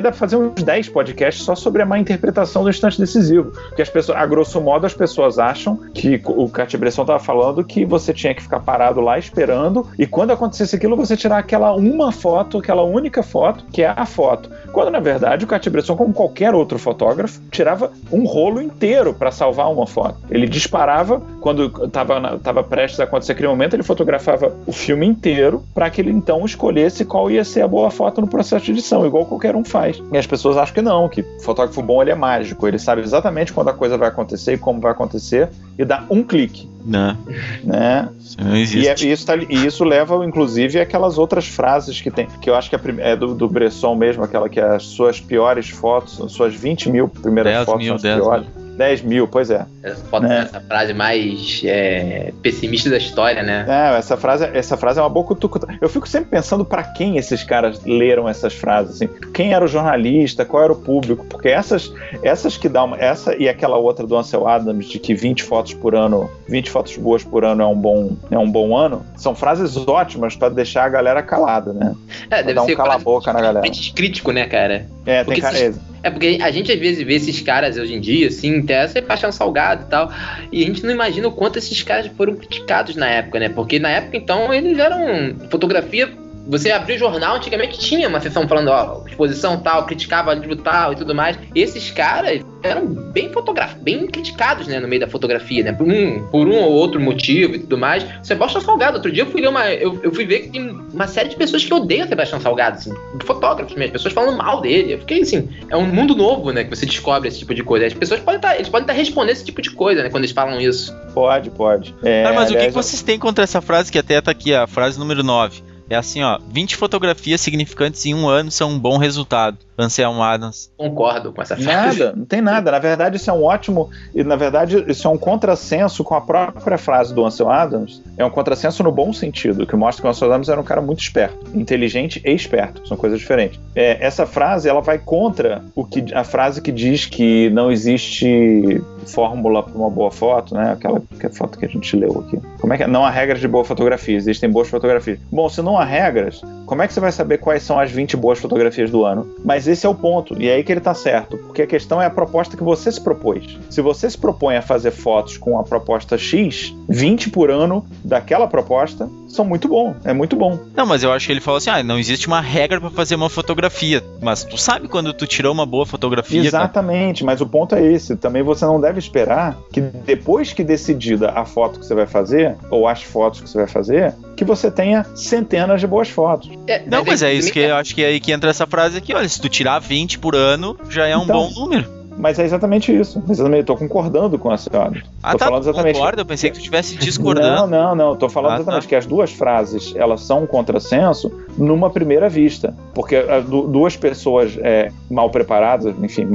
S2: dá pra fazer uns 10 podcasts só sobre a má interpretação do instante decisivo. Porque as pessoas, a grosso modo, as pessoas acham que o Cartier-Bresson tava falando que você tinha que ficar parado lá esperando e quando acontecesse aquilo, você tirar aquela única foto, que é a foto. Quando, na verdade, o Cartier-Bresson, como qualquer outro fotógrafo, tirava um rolo inteiro para salvar uma foto. Ele disparava, quando estava prestes a acontecer aquele momento, ele fotografava o filme inteiro para que ele então escolhesse qual ia ser a boa foto no processo de edição, igual qualquer um faz. E as pessoas acham que não, que o fotógrafo bom ele é mágico, ele sabe exatamente quando a coisa vai acontecer e como vai acontecer e dá um clique.
S1: Não.
S2: Né?
S1: Não existe.
S2: E isso leva, inclusive, aquelas outras frases que tem, que eu acho que é do Bresson mesmo, aquela que é as suas piores fotos, as suas 20 mil primeiras fotos são as piores. 10 mil, pois é.
S3: Essa frase mais pessimista da história, né?
S2: Essa frase é uma boa cutuca. Eu fico sempre pensando pra quem esses caras leram essas frases, assim. Quem era o jornalista, qual era o público, porque essas que dão essa e aquela outra do Ansel Adams de que 20 fotos boas por ano é um bom ano, são frases ótimas pra deixar a galera calada, né?
S3: Deve
S2: dar
S3: ser
S2: cala-boca na galera.
S3: Crítico, né, cara?
S2: Tem cara.
S3: Porque a gente às vezes vê esses caras hoje em dia, assim, até Sebastião Salgado e tal, e a gente não imagina o quanto esses caras foram criticados na época, né? Porque na época, então, eles eram fotografia você abriu o jornal, antigamente tinha uma seção falando, ó, exposição tal, criticava livro tal e tudo mais. Esses caras eram bem bem criticados, né, no meio da fotografia, né, por um ou outro motivo e tudo mais. Sebastião Salgado, outro dia eu fui ler eu fui ver que tem uma série de pessoas que odeiam Sebastião Salgado, assim, fotógrafos mesmo, pessoas falando mal dele. Eu fiquei assim, é um mundo novo, né, que você descobre esse tipo de coisa. As pessoas eles podem estar respondendo esse tipo de coisa, né, quando eles falam isso.
S2: Pode.
S1: Cara, mas o que vocês têm contra essa frase que até tá aqui, a frase número 9? É assim, ó, 20 fotografias significantes em um ano são um bom resultado. Anselmo Adams.
S3: Concordo com essa frase.
S2: Não tem nada. Na verdade, isso é um ótimo... E, na verdade, isso é um contrassenso com a própria frase do Ansel Adams. É um contrassenso no bom sentido, que mostra que o Ansel Adams era um cara muito esperto. Inteligente e esperto. São coisas diferentes. Essa frase, ela vai contra a frase que diz que não existe fórmula para uma boa foto, né? Aquela foto que a gente leu aqui. Como é que é? Não há regras de boa fotografia. Existem boas fotografias. Bom, se não há regras, como é que você vai saber quais são as 20 boas fotografias do ano? Mas esse é o ponto, e é aí que ele tá certo, porque a questão é a proposta que você se propôs. Se você se propõe a fazer fotos com a proposta X, 20 por ano daquela proposta são muito bom, é muito bom.
S1: Não, mas eu acho que ele falou assim, não existe uma regra pra fazer uma fotografia, mas tu sabe quando tu tirou uma boa fotografia?
S2: Exatamente, cara? Mas o ponto é esse, também você não deve esperar que depois que decidida a foto que você vai fazer, ou as fotos que você vai fazer, que você tenha centenas de boas fotos.
S1: Não, mas é isso que eu acho que é aí que entra essa frase aqui, olha, se tu tirar 20 por ano, já é um bom número.
S2: Mas é exatamente isso. Eu tô concordando com a senhora.
S1: Falando exatamente. Concordo, eu pensei que tu estivesse discordando.
S2: Não. Tô falando exatamente que as duas frases, elas são um contrassenso numa primeira vista. Porque duas pessoas mal preparadas, enfim,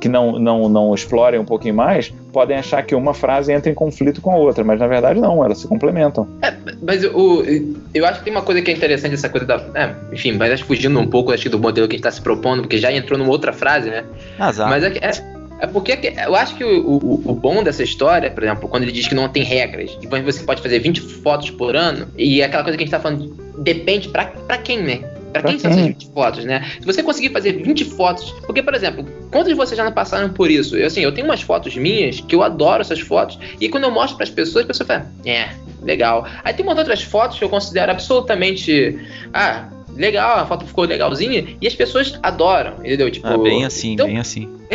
S2: que não explorem um pouquinho mais, podem achar que uma frase entra em conflito com a outra, mas na verdade não, elas se complementam.
S3: Mas eu acho que tem uma coisa que é interessante, essa coisa enfim, mas acho que fugindo um pouco do modelo que a gente está se propondo, porque já entrou numa outra frase, né?
S1: Exato.
S3: Mas é porque eu acho que o bom dessa história, por exemplo, quando ele diz que não tem regras, e você pode fazer 20 fotos por ano, e aquela coisa que a gente tá falando, depende pra quem, né? Pra quem são essas 20 fotos, né? Se você conseguir fazer 20 fotos... Porque, por exemplo, quantos de vocês já não passaram por isso? Eu tenho umas fotos minhas que eu adoro essas fotos, e quando eu mostro pras pessoas, a pessoa fala, legal. Aí tem umas outras fotos que eu considero absolutamente... legal, a foto ficou legalzinha, e as pessoas adoram, entendeu? Tipo,
S1: bem assim.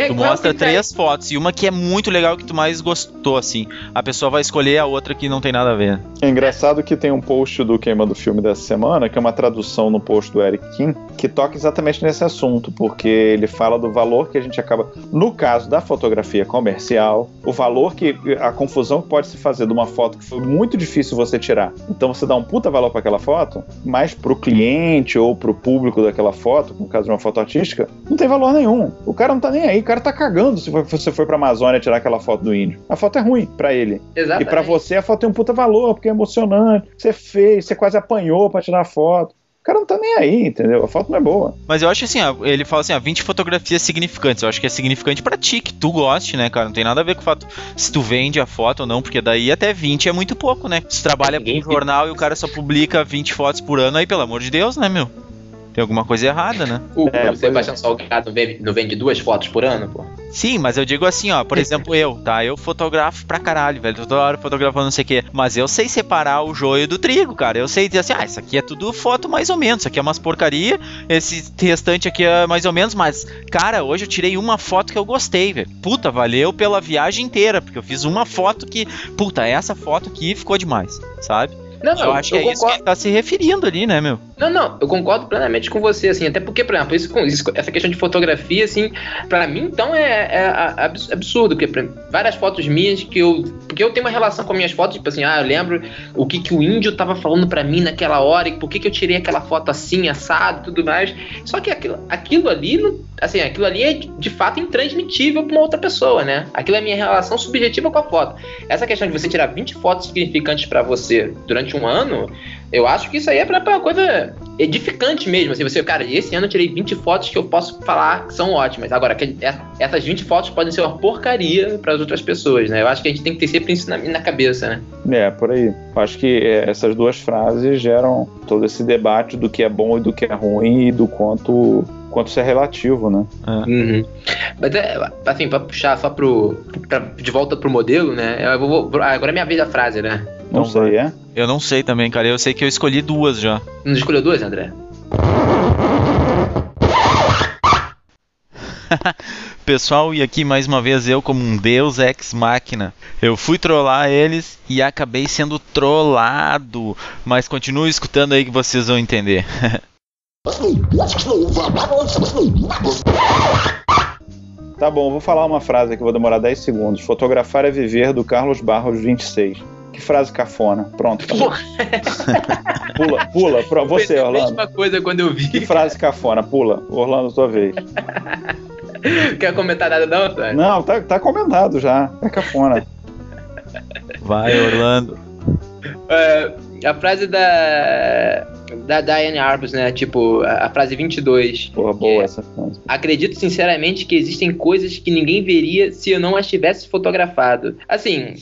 S1: Tu mostra 3 fotos, e uma que é muito legal, que tu mais gostou, assim. A pessoa vai escolher a outra que não tem nada a ver.
S2: É engraçado que tem um post do Queima do Filme dessa semana, que é uma tradução no post do Eric Kim, que toca exatamente nesse assunto, porque ele fala do valor que a gente acaba... No caso da fotografia comercial, o valor a confusão que pode se fazer de uma foto que foi muito difícil você tirar. Então você dá um puta valor para aquela foto, mas pro cliente ou pro público daquela foto, no caso de uma foto artística, não tem valor nenhum. O cara não tá nem aí, o cara tá cagando se você foi pra Amazônia tirar aquela foto do índio. A foto é ruim pra ele.
S3: Exatamente.
S2: E pra você a foto tem um puta valor, porque é emocionante, você fez, você quase apanhou pra tirar a foto. O cara não tá nem aí, entendeu? A foto não é boa.
S1: Mas eu acho assim, ele fala assim, 20 fotografias significantes. Eu acho que é significante pra ti, que tu goste, né, cara? Não tem nada a ver com o fato se tu vende a foto ou não, porque daí até 20 é muito pouco, né? Se trabalha com um jornal e o cara só publica 20 fotos por ano, aí pelo amor de Deus, né, meu? Tem alguma coisa errada, né?
S3: O Sebastião Salgado não vende 2 fotos por ano, pô?
S1: Sim, mas eu digo assim, ó, por exemplo, eu fotografo pra caralho, velho, toda hora fotografando não sei o quê, mas eu sei separar o joio do trigo, cara, eu sei dizer assim, isso aqui é tudo foto mais ou menos, isso aqui é umas porcaria, esse restante aqui é mais ou menos, mas, cara, hoje eu tirei uma foto que eu gostei, velho, puta, valeu pela viagem inteira, porque eu fiz uma foto que, puta, essa foto aqui ficou demais, sabe? Eu acho que é isso que ele tá se referindo ali, né, meu?
S3: Não, eu concordo plenamente com você, assim, até porque, por exemplo, essa questão de fotografia, assim, pra mim, então, é absurdo, porque várias fotos minhas porque eu tenho uma relação com minhas fotos, tipo assim, eu lembro o que o índio tava falando pra mim naquela hora, e por que eu tirei aquela foto assim, assado e tudo mais, só que aquilo ali é de fato intransmitível pra uma outra pessoa, né? Aquilo é a minha relação subjetiva com a foto. Essa questão de você tirar 20 fotos significantes pra você durante um ano, eu acho que isso aí é pra uma coisa edificante mesmo, assim, esse ano eu tirei 20 fotos que eu posso falar que são ótimas, agora, essas 20 fotos podem ser uma porcaria para as outras pessoas, né, eu acho que a gente tem que ter sempre isso na cabeça, né.
S2: Por aí, eu acho que essas duas frases geram todo esse debate do que é bom e do que é ruim e do quanto isso é relativo, né.
S3: Uhum. Mas assim, pra puxar só de volta pro modelo, né, agora é minha vez da frase, né.
S2: Não sei,
S1: Eu não sei também, cara. Eu sei que eu escolhi 2 já.
S3: Não escolheu 2, André?
S1: Pessoal, e aqui mais uma vez eu como um deus ex machina. Eu fui trollar eles e acabei sendo trollado. Mas continue escutando aí que vocês vão entender.
S2: Tá bom, vou falar uma frase aqui, vou demorar 10 segundos. Fotografar é viver, do Carlos Barros 26. Que frase cafona. Pronto. Pula. Você, Orlando.
S3: A mesma coisa quando eu vi.
S2: Que frase cafona. Pula. Orlando, sua vez.
S3: Quer comentar nada não, Antônio?
S2: Não, tá comentado já. É cafona.
S1: Vai, Orlando.
S3: A frase da Diane Arbus, né? Tipo, a frase 22.
S2: Porra, boa essa frase.
S3: Acredito sinceramente que existem coisas que ninguém veria se eu não as tivesse fotografado. Assim,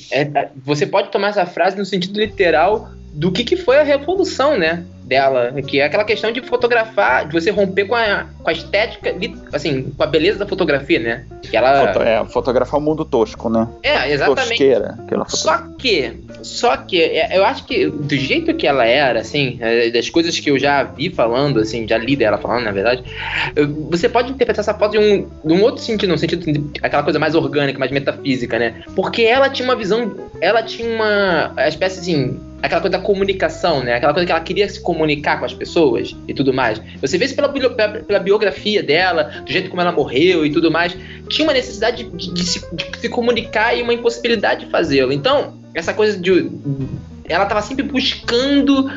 S3: você pode tomar essa frase no sentido literal do que foi a revolução, né? Dela, que é aquela questão de fotografar, de você romper com a estética, assim, com a beleza da fotografia, né? Que ela...
S2: fotografar o mundo tosco, né?
S3: Exatamente.
S2: Tosqueira,
S3: Só que eu acho que do jeito que ela era, assim, das coisas que eu já vi falando, assim, já li dela falando, na verdade, você pode interpretar essa foto de um outro sentido, no sentido de aquela coisa mais orgânica, mais metafísica, né? Porque ela tinha uma visão, ela tinha uma espécie, assim, aquela coisa da comunicação, né? Aquela coisa que ela queria se comunicar com as pessoas e tudo mais. Você vê isso pela biografia dela, do jeito como ela morreu e tudo mais. Tinha uma necessidade de se comunicar e uma impossibilidade de fazê-lo. Então, essa coisa de... Ela estava sempre buscando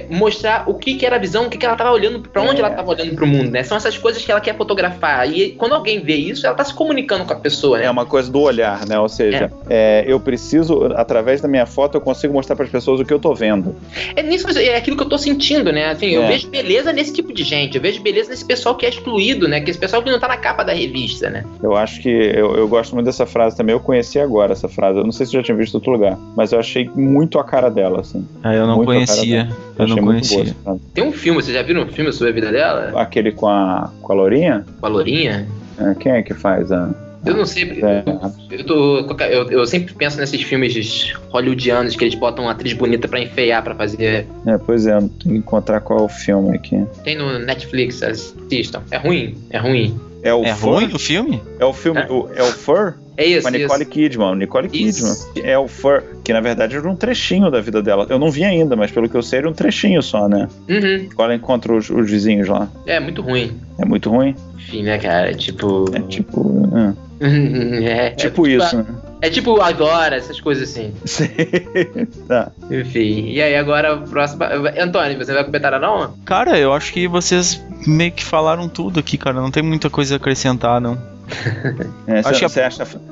S3: mostrar o que era a visão, o que ela estava olhando, para onde ela estava olhando para o mundo, né? São essas coisas que ela quer fotografar. E quando alguém vê isso, ela está se comunicando com a pessoa, né?
S2: É uma coisa do olhar, né? Ou seja, eu preciso, através da minha foto, eu consigo mostrar para as pessoas o que eu tô vendo.
S3: É aquilo que eu tô sentindo, né? Assim, eu vejo beleza nesse tipo de gente, eu vejo beleza nesse pessoal que é excluído, né? Que esse pessoal que não tá na capa da revista, né?
S2: Eu acho que eu gosto muito dessa frase também. Eu conheci agora essa frase. Eu não sei se eu já tinha visto em outro lugar, mas eu achei muito a cara dela, assim.
S1: Eu não conhecia. Eu não conhecia.
S3: Tem um filme, vocês já viram um filme sobre a vida dela?
S2: Aquele com a Lourinha?
S3: Com a Lourinha?
S2: Quem é que faz a...
S3: Eu não sei, eu sempre penso nesses filmes hollywoodianos que eles botam uma atriz bonita pra enfeiar, pra fazer...
S2: Pois é, tem que encontrar qual é o filme aqui.
S3: Tem no Netflix, assistam. É ruim.
S2: É
S1: ruim o filme?
S2: É o filme, é o Fur?
S3: É isso,
S2: com a Nicole Kidman. É o Fur, que na verdade era um trechinho da vida dela. Eu não vi ainda, mas pelo que eu sei era um trechinho só, né?
S3: Uhum.
S2: Ela encontra os vizinhos lá.
S3: É muito ruim.
S2: É muito ruim?
S3: Enfim, né, cara? Tipo
S2: isso, né?
S3: É tipo agora, essas coisas assim.
S2: Tá.
S3: Enfim, e aí agora o próximo... Antônio, você vai comentar não?
S1: Cara, eu acho que vocês meio que falaram tudo aqui, cara. Não tem muita coisa a acrescentar, não.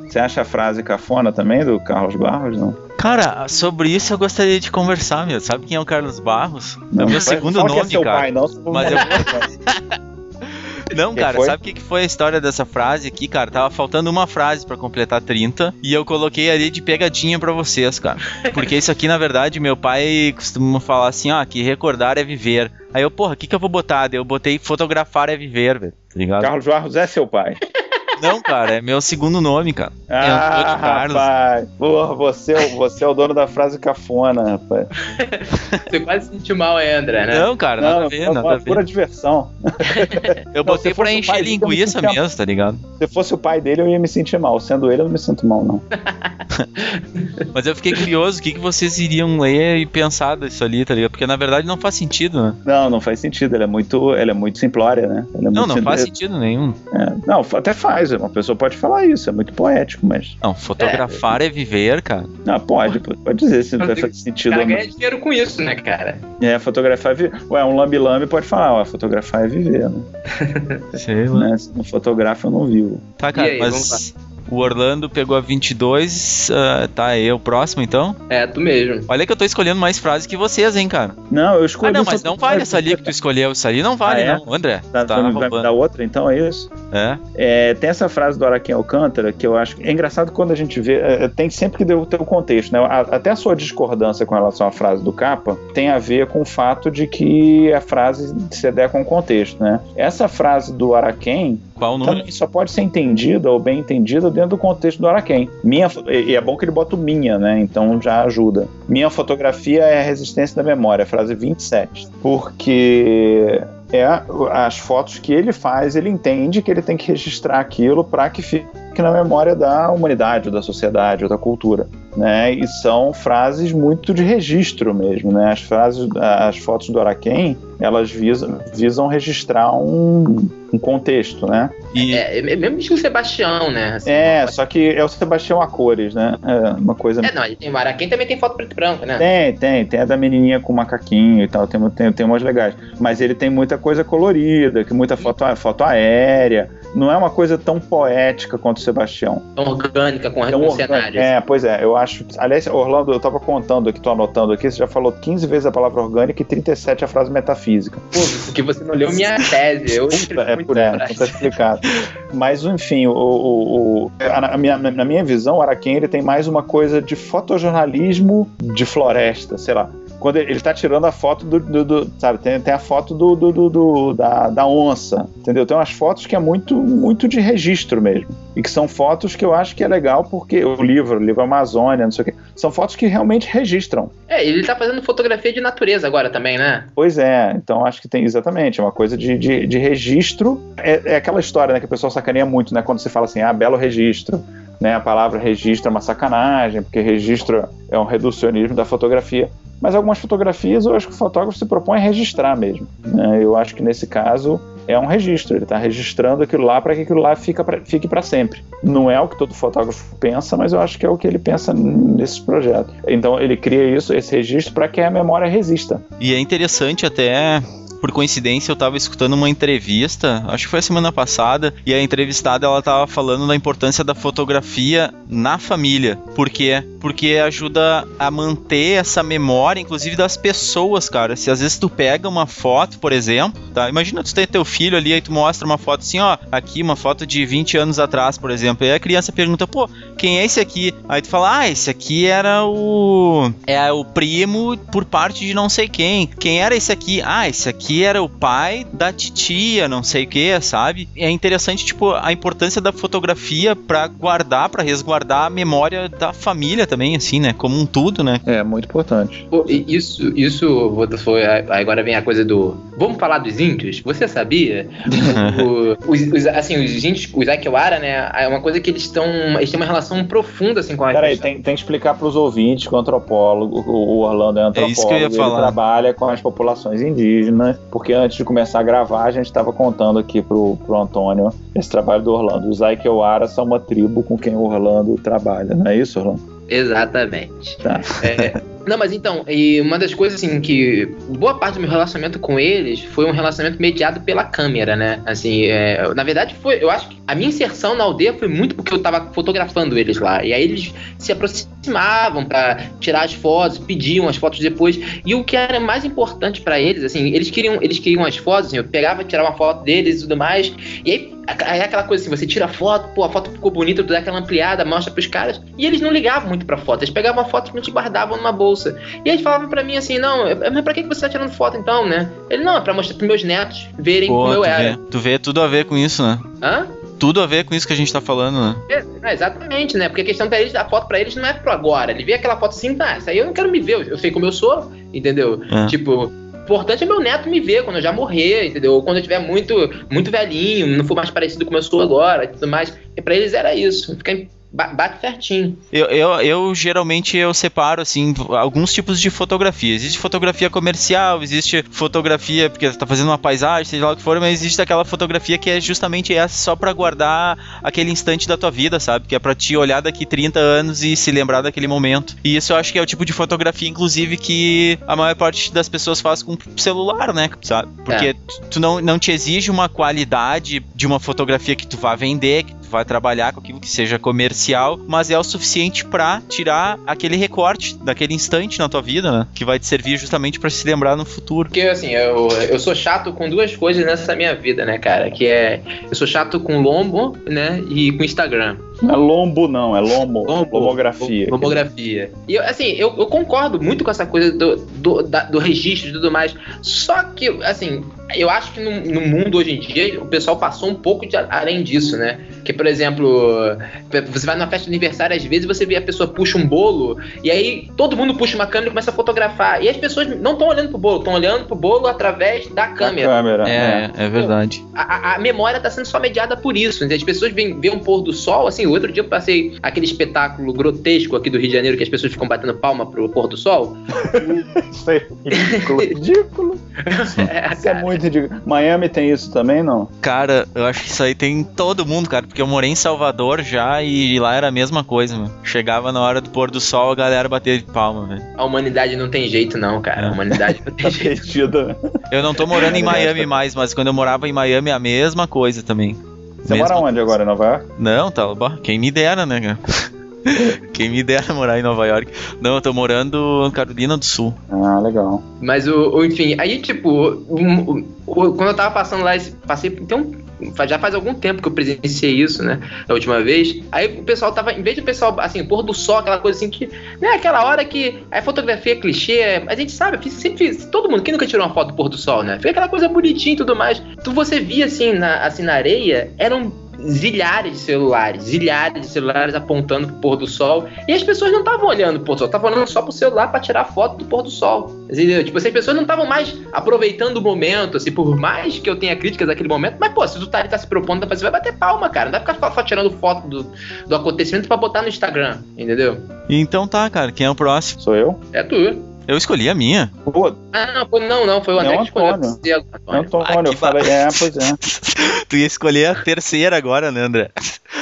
S2: Você acha a frase cafona também do Carlos Barros, não?
S1: Cara, sobre isso eu gostaria de conversar, meu. Sabe quem é o Carlos Barros? É o meu segundo nome,
S2: que é seu
S1: cara.
S2: Pai, não,
S1: mas eu... Não, cara, sabe o que foi a história dessa frase aqui, cara? Tava faltando uma frase pra completar 30 e eu coloquei ali de pegadinha pra vocês, cara. Porque isso aqui, na verdade, meu pai costuma falar assim, que recordar é viver. Aí eu, porra, o que eu vou botar? Daí eu botei fotografar é viver, velho, tá ligado?
S2: Carlos Barros é seu pai.
S1: Não, cara, é meu segundo nome, cara. Carlos.
S2: Rapaz. Porra, você é o dono da frase cafona, rapaz.
S3: Você quase sentiu mal, André, né?
S1: Não, cara, nada a ver, nada a ver.
S2: Pura diversão.
S1: Eu botei pra encher linguiça mesmo, tá ligado?
S2: Se fosse o pai dele, eu ia me sentir mal. Sendo ele, eu não me sinto mal, não.
S1: Mas eu fiquei curioso, o que vocês iriam ler e pensar disso ali, tá ligado? Porque na verdade não faz sentido, né?
S2: Não faz sentido. Ela é muito simplória, né?
S1: Não faz sentido nenhum.
S2: Não, até faz. Uma pessoa pode falar isso, é muito poético, mas...
S1: Não, fotografar é viver, cara.
S2: Não, pode dizer se não vai fazer sentido.
S3: O cara ganha dinheiro com isso, né, cara?
S2: Fotografar é viver. Um lambi-lambi pode falar, fotografar é viver, né?
S1: Sei lá.
S2: Né? Se não fotografa, eu não vivo.
S1: Tá, cara,
S3: aí,
S1: mas... O Orlando pegou a 22, tá aí o próximo então?
S3: Tu mesmo.
S1: Olha que eu tô escolhendo mais frases que vocês, hein, cara.
S2: Não, eu escolhi...
S1: não, mas não vale essa ali que tu escolheu, essa ali não vale não, André.
S2: Vai me dar outra, então, é isso? Tem essa frase do Araquém Alcântara, que eu acho... É engraçado quando a gente vê... Tem sempre que ter o contexto, né? Até a sua discordância com relação à frase do Capa tem a ver com o fato de que a frase se der com o contexto, né? Essa frase do Araquém,
S1: Qual o número?
S2: Também só pode ser entendida ou bem entendida dentro do contexto do Araquém. E é bom que ele bota o minha, né? Então já ajuda. Minha fotografia é a resistência da memória, frase 27. Porque as fotos que ele faz, ele entende que ele tem que registrar aquilo para que fique na memória da humanidade, ou da sociedade, ou da cultura, né? E são frases muito de registro mesmo, né? As fotos do Araquém, elas visam registrar um contexto, né?
S3: Mesmo estilo Sebastião, né? Assim,
S2: só que é o Sebastião a cores, né? É uma coisa...
S3: o Araquém também tem foto preto e branco, né?
S2: Tem a da menininha com o macaquinho e tal, tem umas legais. Mas ele tem muita coisa colorida, muita foto aérea. Não é uma coisa tão poética quanto o Sebastião.
S3: Tão orgânica com o cenário.
S2: Pois é, eu acho... Aliás, Orlando, eu tava contando aqui, tô anotando aqui, você já falou 15 vezes a palavra orgânica e 37 a frase metafísica.
S3: Pô, porque você não leu minha tese.
S2: Não tá explicado. Mas, enfim, na minha visão, o Araquém, ele tem mais uma coisa de fotojornalismo de floresta, sei lá. Quando ele tá tirando a foto sabe, tem a foto da onça, entendeu? Tem umas fotos que é muito, muito de registro mesmo. E que são fotos que eu acho que é legal porque o livro Amazônia, não sei o quê, são fotos que realmente registram.
S3: Ele tá fazendo fotografia de natureza agora também, né?
S2: Pois é, então acho que tem exatamente, é uma coisa de registro. É aquela história, né, que o pessoal sacaneia muito, né, quando você fala assim, belo registro. Né, a palavra registro é uma sacanagem, porque registro é um reducionismo da fotografia. Mas algumas fotografias eu acho que o fotógrafo se propõe a registrar mesmo, né? Eu acho que nesse caso é um registro, ele está registrando aquilo lá para que aquilo lá fique para sempre. Não é o que todo fotógrafo pensa, mas eu acho que é o que ele pensa nesses projetos. Então ele cria esse registro para que a memória resista.
S1: E é interessante até... Por coincidência, eu estava escutando uma entrevista, acho que foi a semana passada, e a entrevistada ela estava falando da importância da fotografia na família. Por quê? Porque ajuda a manter essa memória, inclusive das pessoas, cara. Se às vezes tu pega uma foto, por exemplo, tá? Imagina tu ter teu filho ali, aí tu mostra uma foto assim, ó, aqui uma foto de 20 anos atrás, por exemplo, e aí a criança pergunta, pô, quem é esse aqui? Aí tu fala, esse aqui era o primo por parte de não sei quem. Quem era esse aqui? Esse aqui era o pai da titia, não sei o que, sabe? É interessante, tipo, a importância da fotografia pra resguardar a memória da família também, assim, né? Como um tudo, né?
S2: É, muito importante.
S3: Pô, isso foi... Agora vem a coisa do... Vamos falar dos índios? Você sabia? Os índios, os Aikiwara, né? É uma coisa que eles têm uma relação profunda, assim, com a...
S2: Peraí, tem que explicar pros ouvintes que o antropólogo, o Orlando é antropólogo,
S1: isso que eu ia falar.
S2: Ele trabalha com as populações indígenas, porque antes de começar a gravar, a gente estava contando aqui pro Antônio esse trabalho do Orlando. Os Aikiwara são uma tribo com quem o Orlando trabalha, não é isso, Orlando?
S3: Exatamente.
S2: Tá.
S3: Não, mas então, e uma das coisas assim que boa parte do meu relacionamento com eles foi um relacionamento mediado pela câmera, né? Assim, na verdade eu acho que a minha inserção na aldeia foi muito porque eu tava fotografando eles lá, e aí eles se aproximavam pra tirar as fotos, pediam as fotos depois, e o que era mais importante pra eles, assim, eles queriam as fotos, assim, eu pegava, tirava uma foto deles e tudo mais, e aí é aquela coisa assim, você tira a foto, pô, a foto ficou bonita, tu dá aquela ampliada, mostra pros caras, e eles não ligavam muito pra foto, eles pegavam a foto e simplesmente guardavam numa bolsa. E eles falavam pra mim assim, não, mas pra que você tá tirando foto então, né? Ele, não, é pra mostrar pros meus netos verem como eu era.
S1: Tu vê tudo a ver com isso, né?
S3: Hã?
S1: Tudo a ver com isso que a gente tá falando, né?
S3: Exatamente, né? Porque a questão da foto pra eles não é pro agora. Ele vê aquela foto assim, isso aí eu não quero me ver, eu sei como eu sou, entendeu? Tipo... O importante é meu neto me ver quando eu já morrer, entendeu? Ou quando eu estiver muito, muito velhinho, não for mais parecido como eu sou agora e tudo mais. E pra eles era isso. Bate certinho.
S1: Eu geralmente separo assim alguns tipos de fotografia. Existe fotografia comercial, existe fotografia porque você tá fazendo uma paisagem, seja lá o que for, mas existe aquela fotografia que é justamente essa, só pra guardar aquele instante da tua vida, sabe? Que é pra te olhar daqui 30 anos e se lembrar daquele momento. E isso eu acho que é o tipo de fotografia, inclusive, que a maior parte das pessoas faz com celular, né? Sabe? Porque tu não te exige uma qualidade de uma fotografia que tu vai vender, que tu vai trabalhar com aquilo que seja comercial, mas é o suficiente pra tirar aquele recorte daquele instante na tua vida, né? Que vai te servir justamente pra se lembrar no futuro.
S3: Porque, assim, eu sou chato com duas coisas nessa minha vida, né, cara? Que é... Eu sou chato com lombo, né? E com Instagram.
S2: Não é lombo, não, é lomografia.
S3: Lomografia. E assim, eu concordo muito com essa coisa do registro e tudo mais. Só que, assim, eu acho que no mundo hoje em dia o pessoal passou um pouco além disso, né? Que, por exemplo, você vai numa festa de aniversário, às vezes você vê a pessoa puxa um bolo, e aí todo mundo puxa uma câmera e começa a fotografar. E as pessoas não estão olhando pro bolo, estão olhando pro bolo através da câmera.
S1: É verdade.
S3: A memória está sendo só mediada por isso. As pessoas veem um pôr do sol, assim, outro dia eu passei aquele espetáculo grotesco aqui do Rio de Janeiro, que as pessoas ficam batendo palma pro pôr do sol.
S2: Isso é ridículo. Isso é muito ridículo. Miami tem isso também, não?
S1: Cara, eu acho que isso aí tem em todo mundo, cara, porque eu morei em Salvador já e lá era a mesma coisa, mano. Chegava na hora do pôr do sol, a galera batia de palma, velho.
S3: A humanidade não tem jeito não, cara. A humanidade não tem jeito.
S1: Eu não tô morando em Miami mais, mas quando eu morava em Miami é a mesma coisa também.
S2: Você mora onde agora, em Nova York?
S1: Não, tá, quem me dera, né, cara? Quem me dera morar em Nova York. Não, eu tô morando em Carolina do Sul.
S2: Ah, legal.
S3: Mas, enfim, aí, tipo, quando eu tava passando lá, já faz algum tempo que eu presenciei isso, né, da última vez. Aí o pessoal tava, em vez de o pessoal, assim, pôr do sol, aquela coisa assim que, né, aquela hora que a fotografia é clichê, a gente sabe, sempre, todo mundo, quem nunca tirou uma foto do pôr do sol, né? Fica aquela coisa bonitinha e tudo mais. Tu, você via, assim, na areia, eram zilhares de celulares apontando pro pôr do sol, e as pessoas não estavam olhando pro pôr do sol, estavam olhando só pro celular pra tirar foto do pôr do sol, entendeu? Tipo, as pessoas não estavam mais aproveitando o momento, assim, por mais que eu tenha críticas daquele momento, mas, pô, se tu tá se propondo a fazer, vai bater palma, cara, não vai ficar só tirando foto do acontecimento pra botar no Instagram, entendeu?
S1: Então tá, cara, quem é o próximo?
S2: Sou eu?
S3: É tu.
S1: Eu escolhi a minha.
S2: Pô.
S3: Ah, não, foi o André que escolheu.
S2: Antônio, eu falei, pois é.
S1: Tu ia escolher a terceira agora, né, André?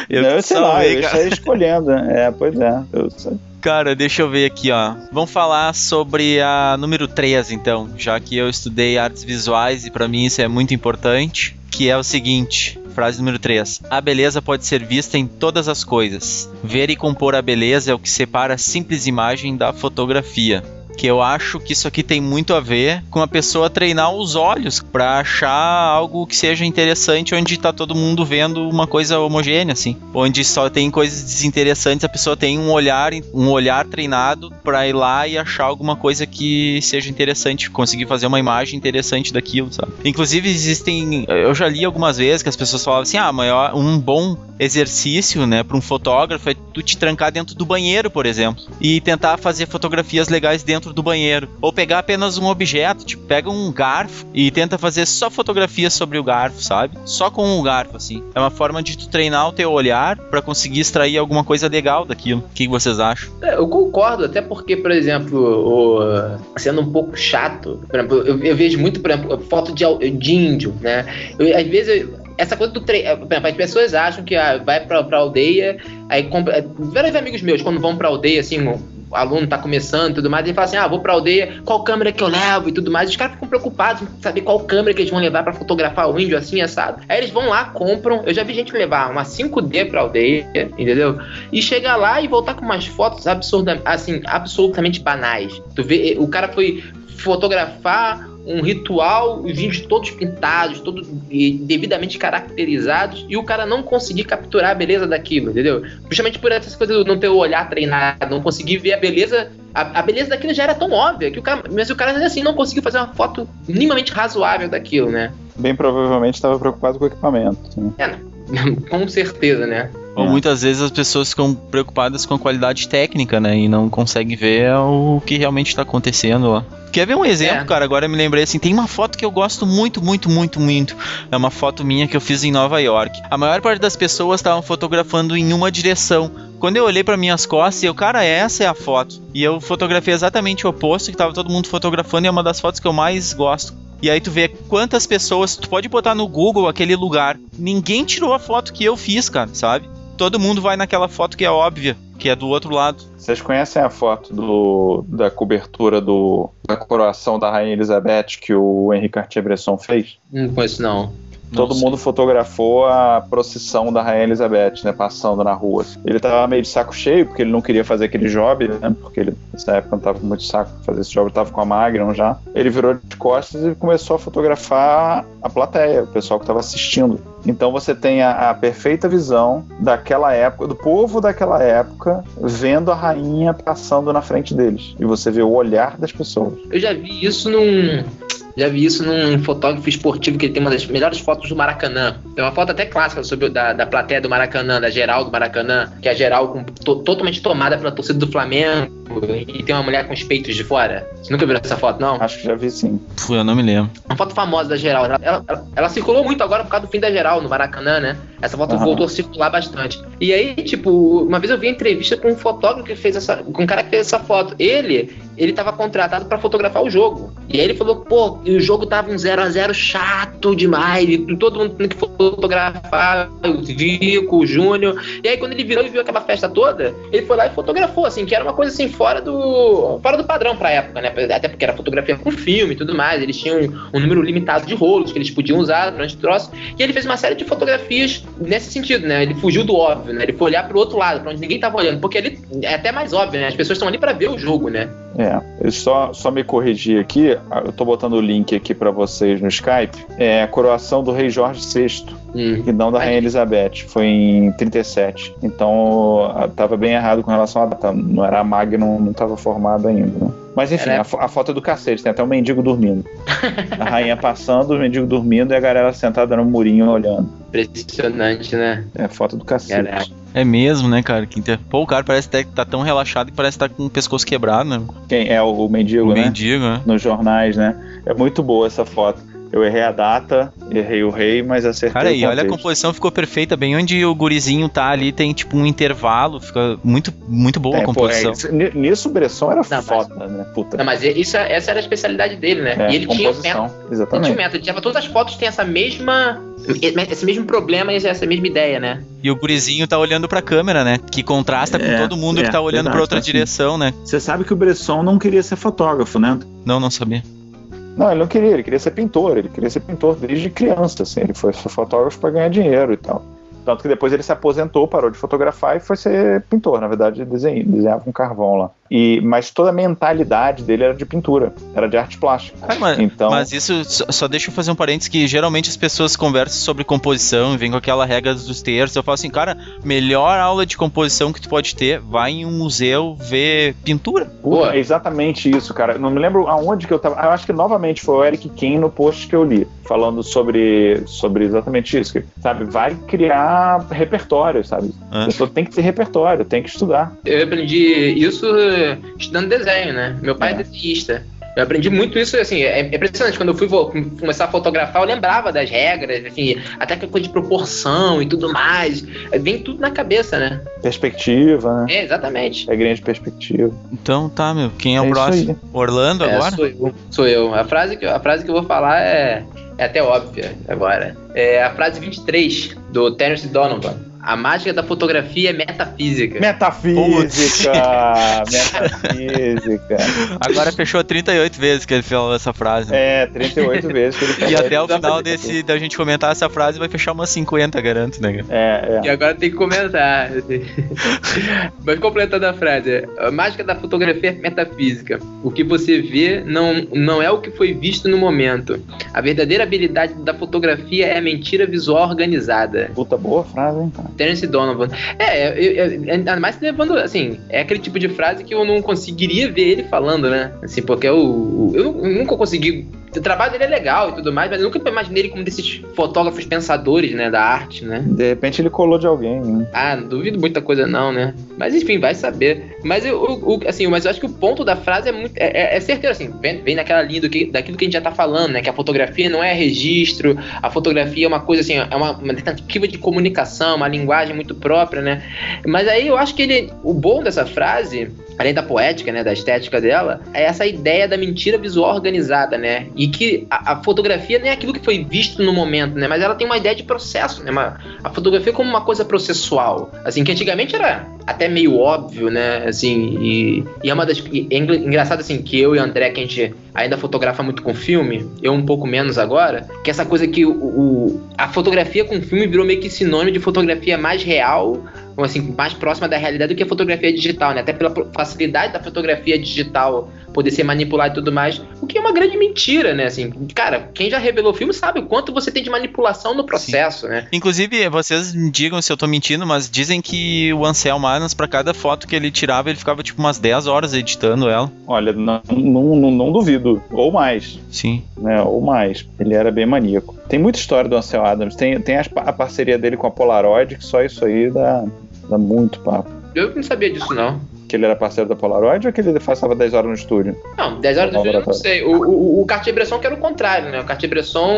S2: Eu sei lá, eu saí escolhendo. Pois é, eu sei.
S1: Cara, deixa eu ver aqui, ó. Vamos falar sobre a número 3, então, já que eu estudei artes visuais e pra mim isso é muito importante, que é o seguinte, frase número 3. A beleza pode ser vista em todas as coisas. Ver e compor a beleza é o que separa a simples imagem da fotografia. Que eu acho que isso aqui tem muito a ver com a pessoa treinar os olhos pra achar algo que seja interessante, onde tá todo mundo vendo uma coisa homogênea, assim. Onde só tem coisas desinteressantes, a pessoa tem um olhar treinado pra ir lá e achar alguma coisa que seja interessante, conseguir fazer uma imagem interessante daquilo, sabe? Inclusive eu já li algumas vezes que as pessoas falavam assim, um bom exercício, né, pra um fotógrafo é tu te trancar dentro do banheiro, por exemplo, e tentar fazer fotografias legais dentro do banheiro, ou pegar apenas um objeto, tipo, pega um garfo e tenta fazer só fotografias sobre o garfo, sabe? Só com o garfo, assim. É uma forma de tu treinar o teu olhar pra conseguir extrair alguma coisa legal daquilo. O que vocês acham?
S3: Eu concordo, até porque, por exemplo, sendo um pouco chato, por exemplo, eu vejo muito, por exemplo, foto de índio, né? Às vezes essa coisa do treino, por exemplo, as pessoas acham que vai pra aldeia, aí compra. Vários amigos meus, quando vão pra aldeia, assim, o aluno tá começando e tudo mais, ele fala assim, vou pra aldeia, qual câmera que eu levo e tudo mais. Os caras ficam preocupados em saber qual câmera que eles vão levar pra fotografar o índio assim, assado. Aí eles vão lá, compram, eu já vi gente levar uma 5D pra aldeia, entendeu? E chegar lá e voltar com umas fotos absolutamente banais. Tu vê, o cara foi fotografar um ritual, os vídeos todos pintados, todos devidamente caracterizados, e o cara não conseguir capturar a beleza daquilo, entendeu? Justamente por essas coisas do não ter o olhar treinado, não conseguir ver a beleza. A beleza daquilo já era tão óbvia que o cara assim não conseguiu fazer uma foto minimamente razoável daquilo, né?
S2: Bem provavelmente estava preocupado com o equipamento. Né?
S3: Com certeza, né?
S1: Ou muitas vezes as pessoas ficam preocupadas com a qualidade técnica, né? E não conseguem ver o que realmente está acontecendo lá. Quer ver um exemplo, cara? Agora eu me lembrei assim, tem uma foto que eu gosto muito. É uma foto minha que eu fiz em Nova York. A maior parte das pessoas estavam fotografando em uma direção. Quando eu olhei para minhas costas, cara, essa é a foto. E eu fotografei exatamente o oposto, que tava todo mundo fotografando, e é uma das fotos que eu mais gosto. E aí tu vê quantas pessoas, tu pode botar no Google aquele lugar. Ninguém tirou a foto que eu fiz, cara, sabe? Todo mundo vai naquela foto que é óbvia, que é do outro lado.
S2: Vocês conhecem a foto da cobertura da coroação da Rainha Elizabeth que o Henri Cartier-Bresson fez?
S3: Não conheço, não.
S2: Todo mundo fotografou a procissão da Rainha Elizabeth, né, passando na rua. Ele tava meio de saco cheio, porque ele não queria fazer aquele job, né, porque ele, nessa época, não tava com muito saco pra fazer esse job, ele tava com a Magnum já. Ele virou de costas e começou a fotografar a plateia, o pessoal que tava assistindo. Então você tem a perfeita visão daquela época, do povo daquela época, vendo a rainha passando na frente deles. E você vê o olhar das pessoas.
S3: Eu já vi isso num fotógrafo esportivo que ele tem uma das melhores fotos do Maracanã. Tem uma foto até clássica da plateia do Maracanã, da geral do Maracanã, que é a geral totalmente tomada pela torcida do Flamengo e tem uma mulher com os peitos de fora. Você nunca viu essa foto, não?
S2: Acho que já vi, sim.
S1: Eu não me lembro.
S3: Uma foto famosa da geral. Ela circulou muito agora por causa do fim da geral no Maracanã, né? Essa foto voltou a circular bastante. E aí, tipo, uma vez eu vi uma entrevista com um fotógrafo que fez com um cara que fez essa foto. Ele tava contratado pra fotografar o jogo. E aí ele falou, pô, o jogo tava um 0x0 chato demais, e todo mundo tendo que fotografar, o Vico, o Júnior. E aí quando ele virou e viu aquela festa toda, ele foi lá e fotografou, assim, que era uma coisa assim, fora do padrão pra época, né? Até porque era fotografia com filme e tudo mais. Eles tinham um número limitado de rolos que eles podiam usar durante o troço. E ele fez uma série de fotografias nesse sentido, né? Ele fugiu do óbvio, né? Ele foi olhar pro outro lado, pra onde ninguém tava olhando. Porque ali é até mais óbvio, né? As pessoas estão ali pra ver o jogo, né?
S2: Eu só me corrigir aqui, eu tô botando o link aqui pra vocês no Skype, é a coroação do rei Jorge VI, e não da Rainha Elizabeth, foi em 37, então tava bem errado com relação à data, não era a Magnum, não tava formada ainda, né? Mas enfim, a foto é do cacete, tem até um mendigo dormindo. A rainha passando, o mendigo dormindo e a galera sentada no murinho olhando.
S3: Impressionante, né?
S2: É foto do cacete.
S1: É mesmo, né, cara? Pô, o cara parece que tá tão relaxado que parece que tá com o pescoço quebrado, né?
S2: Quem é o mendigo, né?
S1: O mendigo, né?
S2: Nos jornais, né? É muito boa essa foto. Eu errei a data, errei o rei, mas acertei.
S1: Cara, aí, olha, a composição ficou perfeita. Bem onde o gurizinho tá ali, tem tipo um intervalo. Fica muito, muito boa a composição.
S2: Nisso o Bresson era foda, né? Puta.
S3: Não, mas essa era a especialidade dele, né? E ele tinha o método.
S2: Exatamente.
S3: Ele tinha o método. Todas as fotos têm esse mesmo problema e essa mesma ideia, né?
S1: E o gurizinho tá olhando pra câmera, né? Que contrasta com todo mundo que tá olhando pra outra direção, né?
S2: Você sabe que o Bresson não queria ser fotógrafo, né?
S1: Não sabia.
S2: Não, ele não queria, ele queria ser pintor, desde criança, assim, ele foi fotógrafo para ganhar dinheiro e tal. Tanto que depois ele se aposentou, parou de fotografar e foi ser pintor, na verdade desenhava com carvão lá. Mas toda a mentalidade dele era de pintura, era de arte plástica.
S1: Mas isso, só deixa eu fazer um parênteses, que geralmente as pessoas conversam sobre composição e vêm com aquela regra dos terços. Eu falo assim, cara, melhor aula de composição que tu pode ter, vai em um museu ver pintura.
S2: É exatamente isso, cara. Não me lembro aonde que eu tava. Eu acho que novamente foi o Eric Kim no post que eu li, falando sobre exatamente isso. Sabe, vai criar repertório, sabe? A pessoa tem que ter repertório, tem que estudar.
S3: Eu aprendi isso estudando desenho, né? Meu pai é desenhista. Eu aprendi muito isso, assim, é impressionante. Quando eu fui começar a fotografar, eu lembrava das regras, assim, até que coisa de proporção e tudo mais. Vem tudo na cabeça, né?
S2: Perspectiva, né?
S3: Exatamente.
S2: É grande perspectiva.
S1: Então tá, meu. Quem é o próximo? Orlando agora?
S3: Sou eu. A frase que eu vou falar é até óbvia agora. É a frase 23 do Terence Donovan. A mágica da fotografia é metafísica.
S2: Metafísica!
S1: Agora fechou 38 vezes que ele falou essa frase.
S2: 38 vezes que ele falou.
S1: E até o final da gente comentar essa frase vai fechar umas 50, garanto, né?
S3: E agora tem que comentar. Mas completando a frase. A mágica da fotografia é metafísica. O que você vê não é o que foi visto no momento. A verdadeira habilidade da fotografia é a mentira visual organizada.
S2: Puta, boa frase, hein, cara?
S3: Terence Donovan. Ainda mais levando, assim, é aquele tipo de frase que eu não conseguiria ver ele falando, né? Assim, porque eu nunca consegui. O trabalho dele é legal e tudo mais, mas eu nunca imaginei ele como desses fotógrafos pensadores, né, da arte, né?
S2: De repente ele colou de alguém, né?
S3: Não duvido muita coisa não, né? Mas enfim, vai saber. Mas mas eu acho que o ponto da frase é certeiro, assim, vem naquela linha daquilo que a gente já tá falando, né? Que a fotografia não é registro, a fotografia é uma coisa assim, é uma tentativa de comunicação, uma linguagem muito própria, né? Mas aí eu acho que o bom dessa frase, além da poética, né, da estética dela, é essa ideia da mentira visual organizada, né? E que a fotografia não é aquilo que foi visto no momento, né? Mas ela tem uma ideia de processo, né? A fotografia como uma coisa processual. Assim, que antigamente era até meio óbvio, né? Assim, e é uma das... É engraçado, assim, que eu e o André, que a gente ainda fotografa muito com filme, eu um pouco menos agora, que essa coisa que a fotografia com filme virou meio que sinônimo de fotografia mais real, ou assim, mais próxima da realidade do que a fotografia digital, né? Até pela facilidade da fotografia digital poder ser manipulada e tudo mais, o que é uma grande mentira, né? Assim, cara, quem já revelou o filme sabe o quanto você tem de manipulação no processo, né?
S1: Inclusive, vocês me digam se eu tô mentindo, mas dizem que o Anselmo Adams, pra cada foto que ele tirava, ele ficava tipo umas 10 horas editando ela.
S2: Olha, não duvido. Ou mais.
S1: Sim.
S2: Né? Ou mais. Ele era bem maníaco. Tem muita história do Ansel Adams. Tem a parceria dele com a Polaroid, que só isso aí dá muito papo.
S3: Eu não sabia disso, não.
S2: Que ele era parceiro da Polaroid ou que ele passava 10 horas no estúdio?
S3: Não, 10 horas no estúdio eu não sei. O Cartier-Bresson que era o contrário, né? O Cartier-Bresson...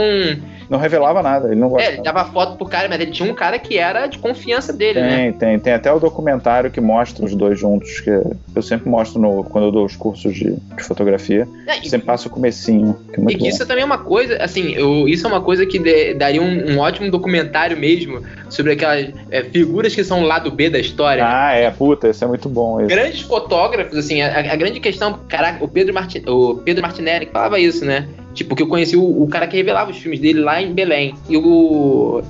S2: Não revelava nada, ele não gostava.
S3: Ele dava foto pro cara, mas ele tinha um cara que era de confiança dele, né?
S2: Tem até o documentário que mostra os dois juntos, que eu sempre mostro quando eu dou os cursos de fotografia. Sempre passo o comecinho, que é muito bom.
S3: Isso também é uma coisa, assim, isso é uma coisa que daria um ótimo documentário mesmo, sobre aquelas figuras que são o lado B da história.
S2: Puta, isso é muito bom. Isso.
S3: Grandes fotógrafos, assim, a grande questão, caraca, o Pedro Martinelli falava isso, né? Tipo, que eu conheci o cara que revelava os filmes dele lá em Belém. E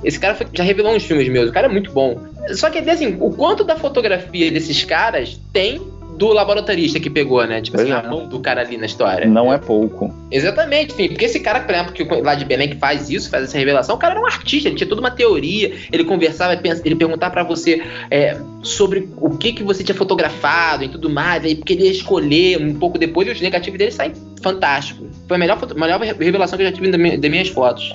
S3: esse cara já revelou uns filmes meus. O cara é muito bom. Só que, assim, o quanto da fotografia desses caras tem do laboratorista que pegou, né? Tipo assim, a mão do cara ali na história.
S2: Não é pouco.
S3: Exatamente, enfim. Porque esse cara, por exemplo, lá de Belém, que faz essa revelação, o cara era um artista, ele tinha toda uma teoria, ele conversava, ele perguntava pra você sobre o que você tinha fotografado e tudo mais, aí porque ele ia escolher um pouco depois e os negativos dele saem fantásticos. Foi a melhor revelação que eu já tive das minhas fotos.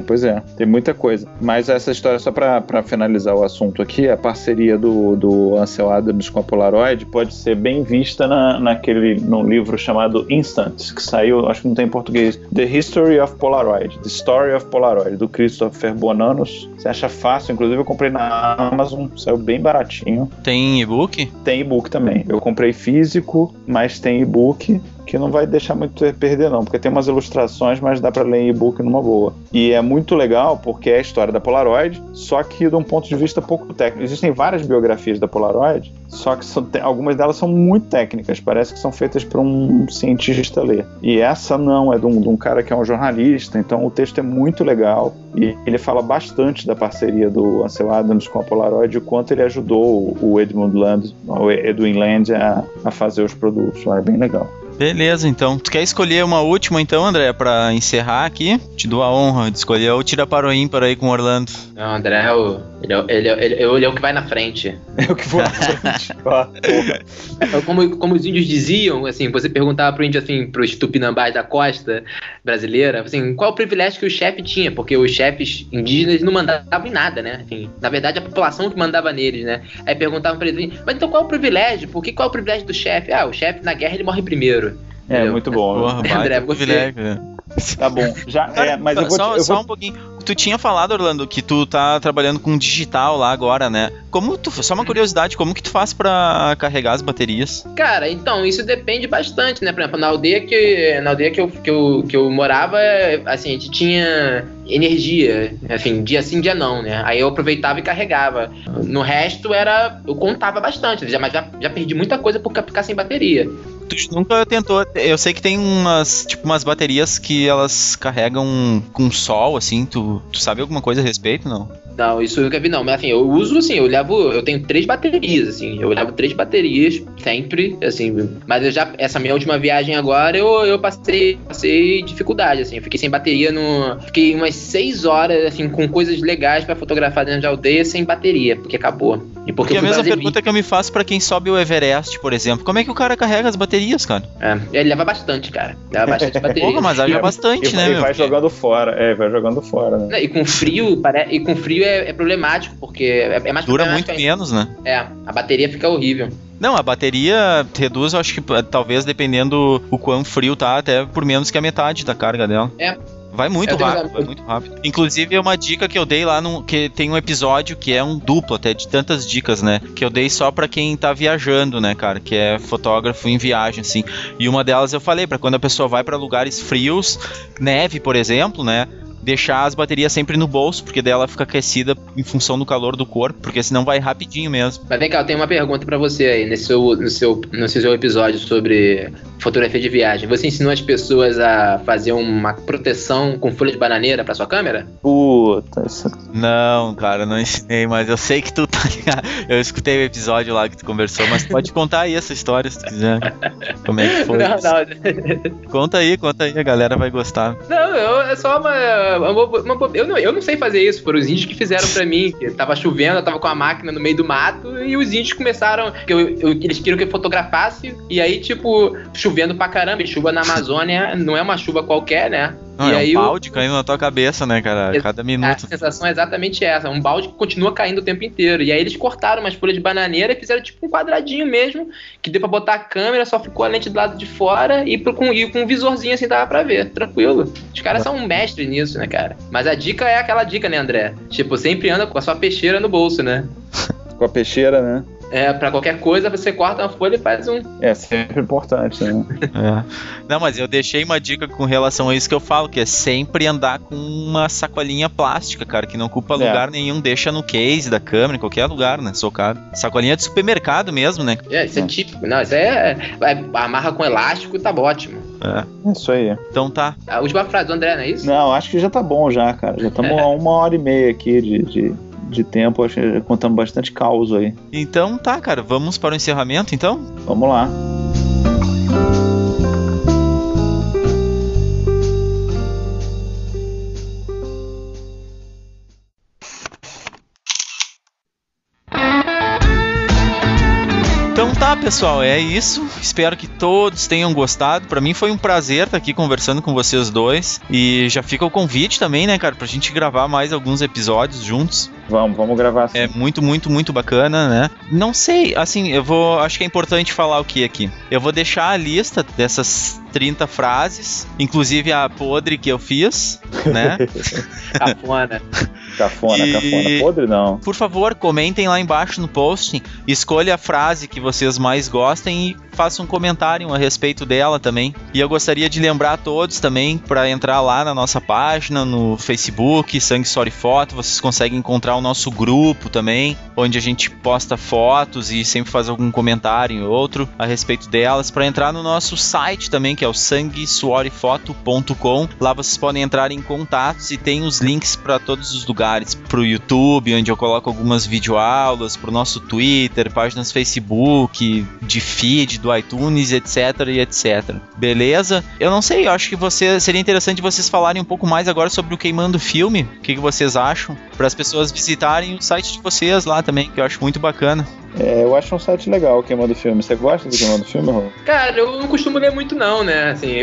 S2: Pois é, tem muita coisa. Mas essa história, só pra finalizar o assunto aqui, a parceria do Ansel Adams com a Polaroid pode ser bem vista num livro chamado Instant, que saiu, acho que não tem em português, The History of Polaroid, The Story of Polaroid, do Christopher Bonanos. Você acha fácil, inclusive eu comprei na Amazon, saiu bem baratinho.
S1: Tem e-book?
S2: Tem e-book também. Eu comprei físico, mas tem e-book, que não vai deixar muito perder não, porque tem umas ilustrações, mas dá pra ler em e-book numa boa. E é muito legal porque é a história da Polaroid, só que de um ponto de vista pouco técnico. Existem várias biografias da Polaroid, só que algumas delas são muito técnicas, parece que são feitas para um cientista ler. E essa não, é de um cara que é um jornalista, então o texto é muito legal e ele fala bastante da parceria do Ansel Adams com a Polaroid e o quanto ele ajudou o Edwin Land a fazer os produtos. É bem legal.
S1: Beleza, então. Tu quer escolher uma última, então, André, pra encerrar aqui? Te dou a honra de escolher ou tira para o ímpar aí com o Orlando.
S3: Não, André, ele é o que vai na frente.
S2: É o que vai na frente.
S3: Como os índios diziam, assim, você perguntava pro índio, assim, pros tupinambás da costa brasileira, assim, qual o privilégio que o chefe tinha? Porque os chefes indígenas não mandavam em nada, né? Enfim, na verdade, a população que mandava neles, né? Aí perguntavam pra eles, mas então qual é o privilégio? Qual é o privilégio do chefe? O chefe na guerra ele morre primeiro.
S2: Entendeu? Muito bom.
S1: Porra,
S3: André,
S2: Tá bom. Mas eu vou
S1: só um pouquinho. Tu tinha falado, Orlando, que tu tá trabalhando com digital lá agora, né? Só uma curiosidade, como que tu faz pra carregar as baterias?
S3: Cara, então, isso depende bastante, né? Por exemplo, na aldeia que eu morava, assim, a gente tinha energia, assim, dia sim, dia não, né? Aí eu aproveitava e carregava. No resto, eu contava bastante, mas já perdi muita coisa por ficar sem bateria.
S1: Tu nunca tentou... Eu sei que tem umas baterias que elas carregam com sol, assim. Tu sabe alguma coisa a respeito, não?
S3: Não, isso eu nunca vi, não. Mas assim, eu uso, assim, eu tenho 3 baterias, assim. Eu levo 3 baterias sempre, assim. Mas essa minha última viagem agora, eu passei dificuldade, assim. Eu fiquei sem bateria Fiquei umas 6 horas, assim, com coisas legais pra fotografar dentro de aldeia sem bateria, porque acabou. E porque
S1: a mesma pergunta que eu me faço pra quem sobe o Everest, por exemplo. Como é que o cara carrega as baterias, cara?
S3: Ele leva bastante, cara. Leva bastante bateria.
S1: Porra, mas haja bastante, né,
S2: meu? Vai jogando fora. Vai jogando fora, né?
S3: E com frio é problemático, porque é mais
S1: dura muito menos, né?
S3: A bateria fica horrível.
S1: Não, a bateria reduz, eu acho que talvez dependendo o quão frio tá, até por menos que a metade da carga dela. Vai muito rápido. Inclusive, é uma dica que eu dei lá, que tem um episódio que é um duplo até, de tantas dicas, né? Que eu dei só pra quem tá viajando, né, cara? Que é fotógrafo em viagem, assim. E uma delas eu falei, pra quando a pessoa vai pra lugares frios, neve, por exemplo, né? deixar as baterias sempre no bolso, porque daí ela fica aquecida em função do calor do corpo, porque senão vai rapidinho mesmo.
S3: Mas vem cá, eu tenho uma pergunta pra você aí, no seu episódio sobre fotografia de viagem. Você ensinou as pessoas a fazer uma proteção com folha de bananeira pra sua câmera?
S2: Puta, isso...
S1: Não, cara, não ensinei, mas eu sei que tu tá ligado. Eu escutei o episódio lá que tu conversou, mas pode contar aí essa história se tu quiser. Como é que foi?
S3: Não.
S1: Conta aí, a galera vai gostar.
S3: Não, é só eu não sei fazer isso, foram os índios que fizeram pra mim, que tava chovendo, eu tava com a máquina no meio do mato, e os índios começaram, eles queriam que eu fotografasse, e aí, tipo, chovendo pra caramba, e chuva na Amazônia não é uma chuva qualquer, né?
S1: Não,
S3: e
S1: é
S3: aí
S1: um balde caindo na tua cabeça, né, cara? Cada minuto.
S3: A sensação é exatamente essa, um balde que continua caindo o tempo inteiro. E aí eles cortaram umas folhas de bananeira e fizeram tipo um quadradinho mesmo, que deu pra botar a câmera, só ficou a lente do lado de fora e com um visorzinho assim dava pra ver, tranquilo. Os caras são um mestre nisso, né, cara? Mas a dica é aquela dica, né, André? Tipo, sempre anda com a sua peixeira no bolso, né?
S2: Com a peixeira, né?
S3: Pra qualquer coisa, você corta uma folha e faz um...
S2: É sempre importante, né?
S1: Não, mas eu deixei uma dica com relação a isso que eu falo, que é sempre andar com uma sacolinha plástica, cara, que não ocupa lugar nenhum, deixa no case da câmera, em qualquer lugar, né, socado. Sacolinha de supermercado mesmo, né?
S3: Isso é típico. Não, isso amarra com elástico e tá ótimo.
S2: É isso aí.
S1: Então tá.
S3: A última frase do André, não é isso?
S2: Não, acho que já tá bom já, cara. Já estamos a 1h30 aqui de tempo, acho que contamos bastante caos aí.
S1: Então tá, cara, vamos para o encerramento, então?
S2: Vamos lá.
S1: Então tá, pessoal, é isso. Espero que todos tenham gostado. Pra mim foi um prazer estar aqui conversando com vocês dois. E já fica o convite também, né, cara, pra gente gravar mais alguns episódios juntos.
S2: Vamos gravar assim.
S1: É muito, muito, muito bacana, né? Não sei, assim, acho que é importante falar o que aqui. Eu vou deixar a lista dessas 30 frases, inclusive a podre que eu fiz, né?
S2: Cafona. Podre não.
S1: Por favor, comentem lá embaixo no post, escolha a frase que vocês mais gostem e façam um comentário a respeito dela também. E eu gostaria de lembrar a todos também para entrar lá na nossa página, no Facebook, Sangue Story Foto, vocês conseguem encontrar o nosso grupo também, onde a gente posta fotos e sempre faz algum comentário ou outro a respeito delas, para entrar no nosso site também, que é o sanguessuorifoto.com. Lá vocês podem entrar em contatos e tem os links para todos os lugares, pro YouTube, onde eu coloco algumas videoaulas, pro nosso Twitter, páginas Facebook, de feed, do iTunes, etc e etc. Beleza? Eu não sei, eu acho que seria interessante vocês falarem um pouco mais agora sobre o Queimando Filme, o que vocês acham, para as pessoas visitarem o site de vocês lá também, que eu acho muito bacana.
S2: Eu acho um site legal, o Queimando Filme. Você gosta do Queimando Filme, Rô?
S3: Cara, eu não costumo ler muito não, né? Assim,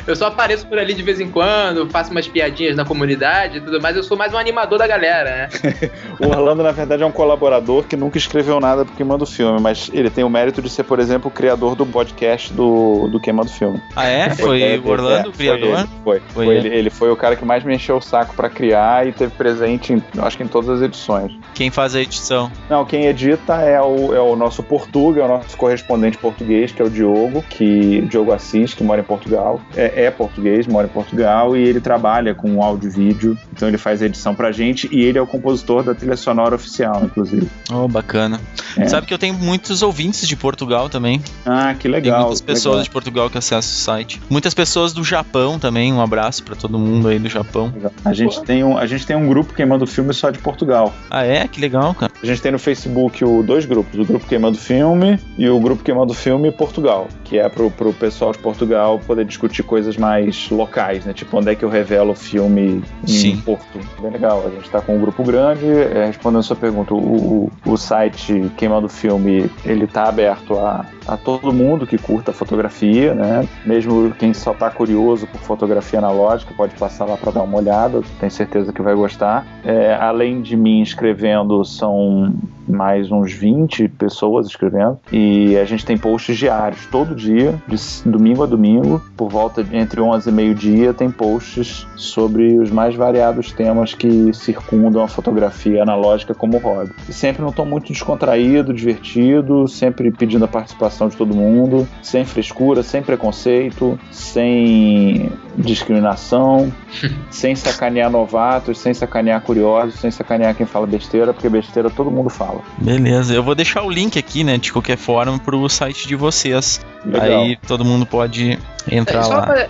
S3: eu só apareço por ali de vez em quando, faço umas piadinhas na comunidade e tudo mais. Eu sou mais um animador da galera, né?
S2: O Orlando, na verdade, é um colaborador que nunca escreveu nada pro Queimando Filme, mas ele tem o mérito de ser, por exemplo, o criador do podcast do Queimando Filme.
S1: Ah, é? Foi o Orlando o criador?
S2: Foi ele foi o cara que mais me encheu o saco pra criar e teve presente, acho que em todas as edições.
S1: Quem faz a edição?
S2: Não, quem edita é o nosso Portuga, é o nosso correspondente português, que é o Diogo Assis, que mora em Portugal. É português, mora em Portugal, e ele trabalha com áudio e vídeo, então ele faz a edição pra gente, e ele é o compositor da trilha sonora oficial, inclusive.
S1: Oh, bacana. Sabe que eu tenho muitos ouvintes de Portugal também.
S2: Ah, que legal.
S1: Tem muitas pessoas de Portugal que acessam o site. Muitas pessoas do Japão também, um abraço pra todo mundo aí do Japão.
S2: A gente tem um grupo Queimando Filme só de Portugal.
S1: Ah, é? Que legal, cara.
S2: A gente tem no Facebook dois grupos, o grupo Queimando Filme e o grupo Queimando Filme Portugal, que é pro pessoal de Portugal poder discutir coisas mais locais, né? Tipo, onde é que eu revelo o filme em Porto. Bem legal, a gente tá com um grupo grande. Respondendo a sua pergunta, o site Queimando Filme, ele tá aberto a todo mundo que curta fotografia, né? Mesmo quem só tá curioso por fotografia analógica, pode passar lá para dar uma olhada, tenho certeza que vai gostar. Além de mim escrevendo, são mais uns 20 pessoas escrevendo, e a gente tem posts diários, todo dia, de domingo a domingo, por volta entre 11 e meio-dia, tem posts sobre os mais variados temas que circundam a fotografia analógica como hobby. E sempre num tom muito descontraído, divertido, sempre pedindo a participação participação de todo mundo, sem frescura, sem preconceito, sem discriminação, sem sacanear novatos, sem sacanear curiosos, sem sacanear quem fala besteira, porque besteira todo mundo fala.
S1: Beleza, eu vou deixar o link aqui, né, de qualquer forma, pro site de vocês.
S2: Legal.
S1: Aí todo mundo pode entrar lá.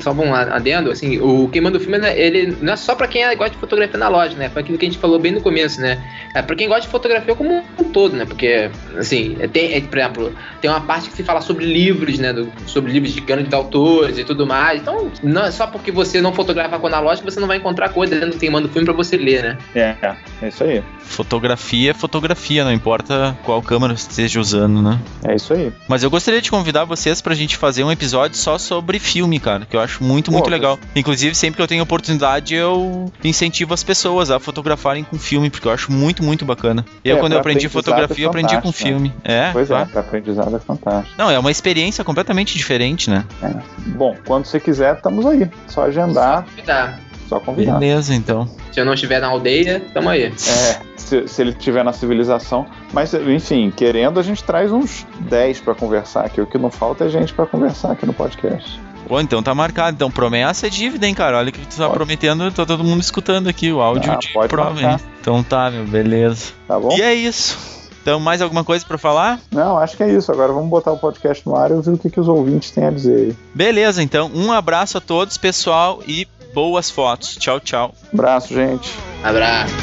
S3: Só um adendo, assim, o Queimando o Filme, né, ele não é só pra quem gosta de fotografia analógica, né? Foi aquilo que a gente falou bem no começo, né? É pra quem gosta de fotografia como um todo, né? Porque, assim, por exemplo, tem uma parte que se fala sobre livros, né? Sobre livros de grandes autores e tudo mais. Então, não é só porque você não fotografa com analógico, você não vai encontrar coisa dentro do Queimando o Filme pra você ler, né?
S2: É isso aí.
S1: Fotografia é fotografia, não importa qual câmera você esteja usando, né?
S2: É isso aí.
S1: Mas eu gostaria de convidar vocês pra gente fazer um episódio só sobre filme, cara, que eu acho muito legal. Inclusive, sempre que eu tenho oportunidade, eu incentivo as pessoas a fotografarem com filme, porque eu acho muito bacana. Quando eu aprendi fotografia, eu aprendi com filme.
S2: Pois é, pra aprendizado é fantástico.
S1: Não, é uma experiência completamente diferente, né?
S2: Bom, quando você quiser, estamos aí. Só agendar. Só convidar.
S1: Beleza, então.
S3: Se eu não estiver na aldeia, tamo aí.
S2: Se ele estiver na civilização. Mas, enfim, querendo, a gente traz uns 10 pra conversar aqui. O que não falta é gente pra conversar aqui no podcast.
S1: Pô, então tá marcado. Então promessa é dívida, hein, cara? Olha o que tu tá prometendo, tá todo mundo escutando aqui o áudio de prova, hein? Então tá, meu, beleza.
S2: Tá bom?
S1: E é isso. Então, mais alguma coisa pra falar?
S2: Não, acho que é isso. Agora vamos botar o podcast no ar e ouvir o que os ouvintes têm a dizer aí.
S1: Beleza, então. Um abraço a todos, pessoal, e boas fotos. Tchau, tchau.
S2: Abraço, gente.
S3: Abraço.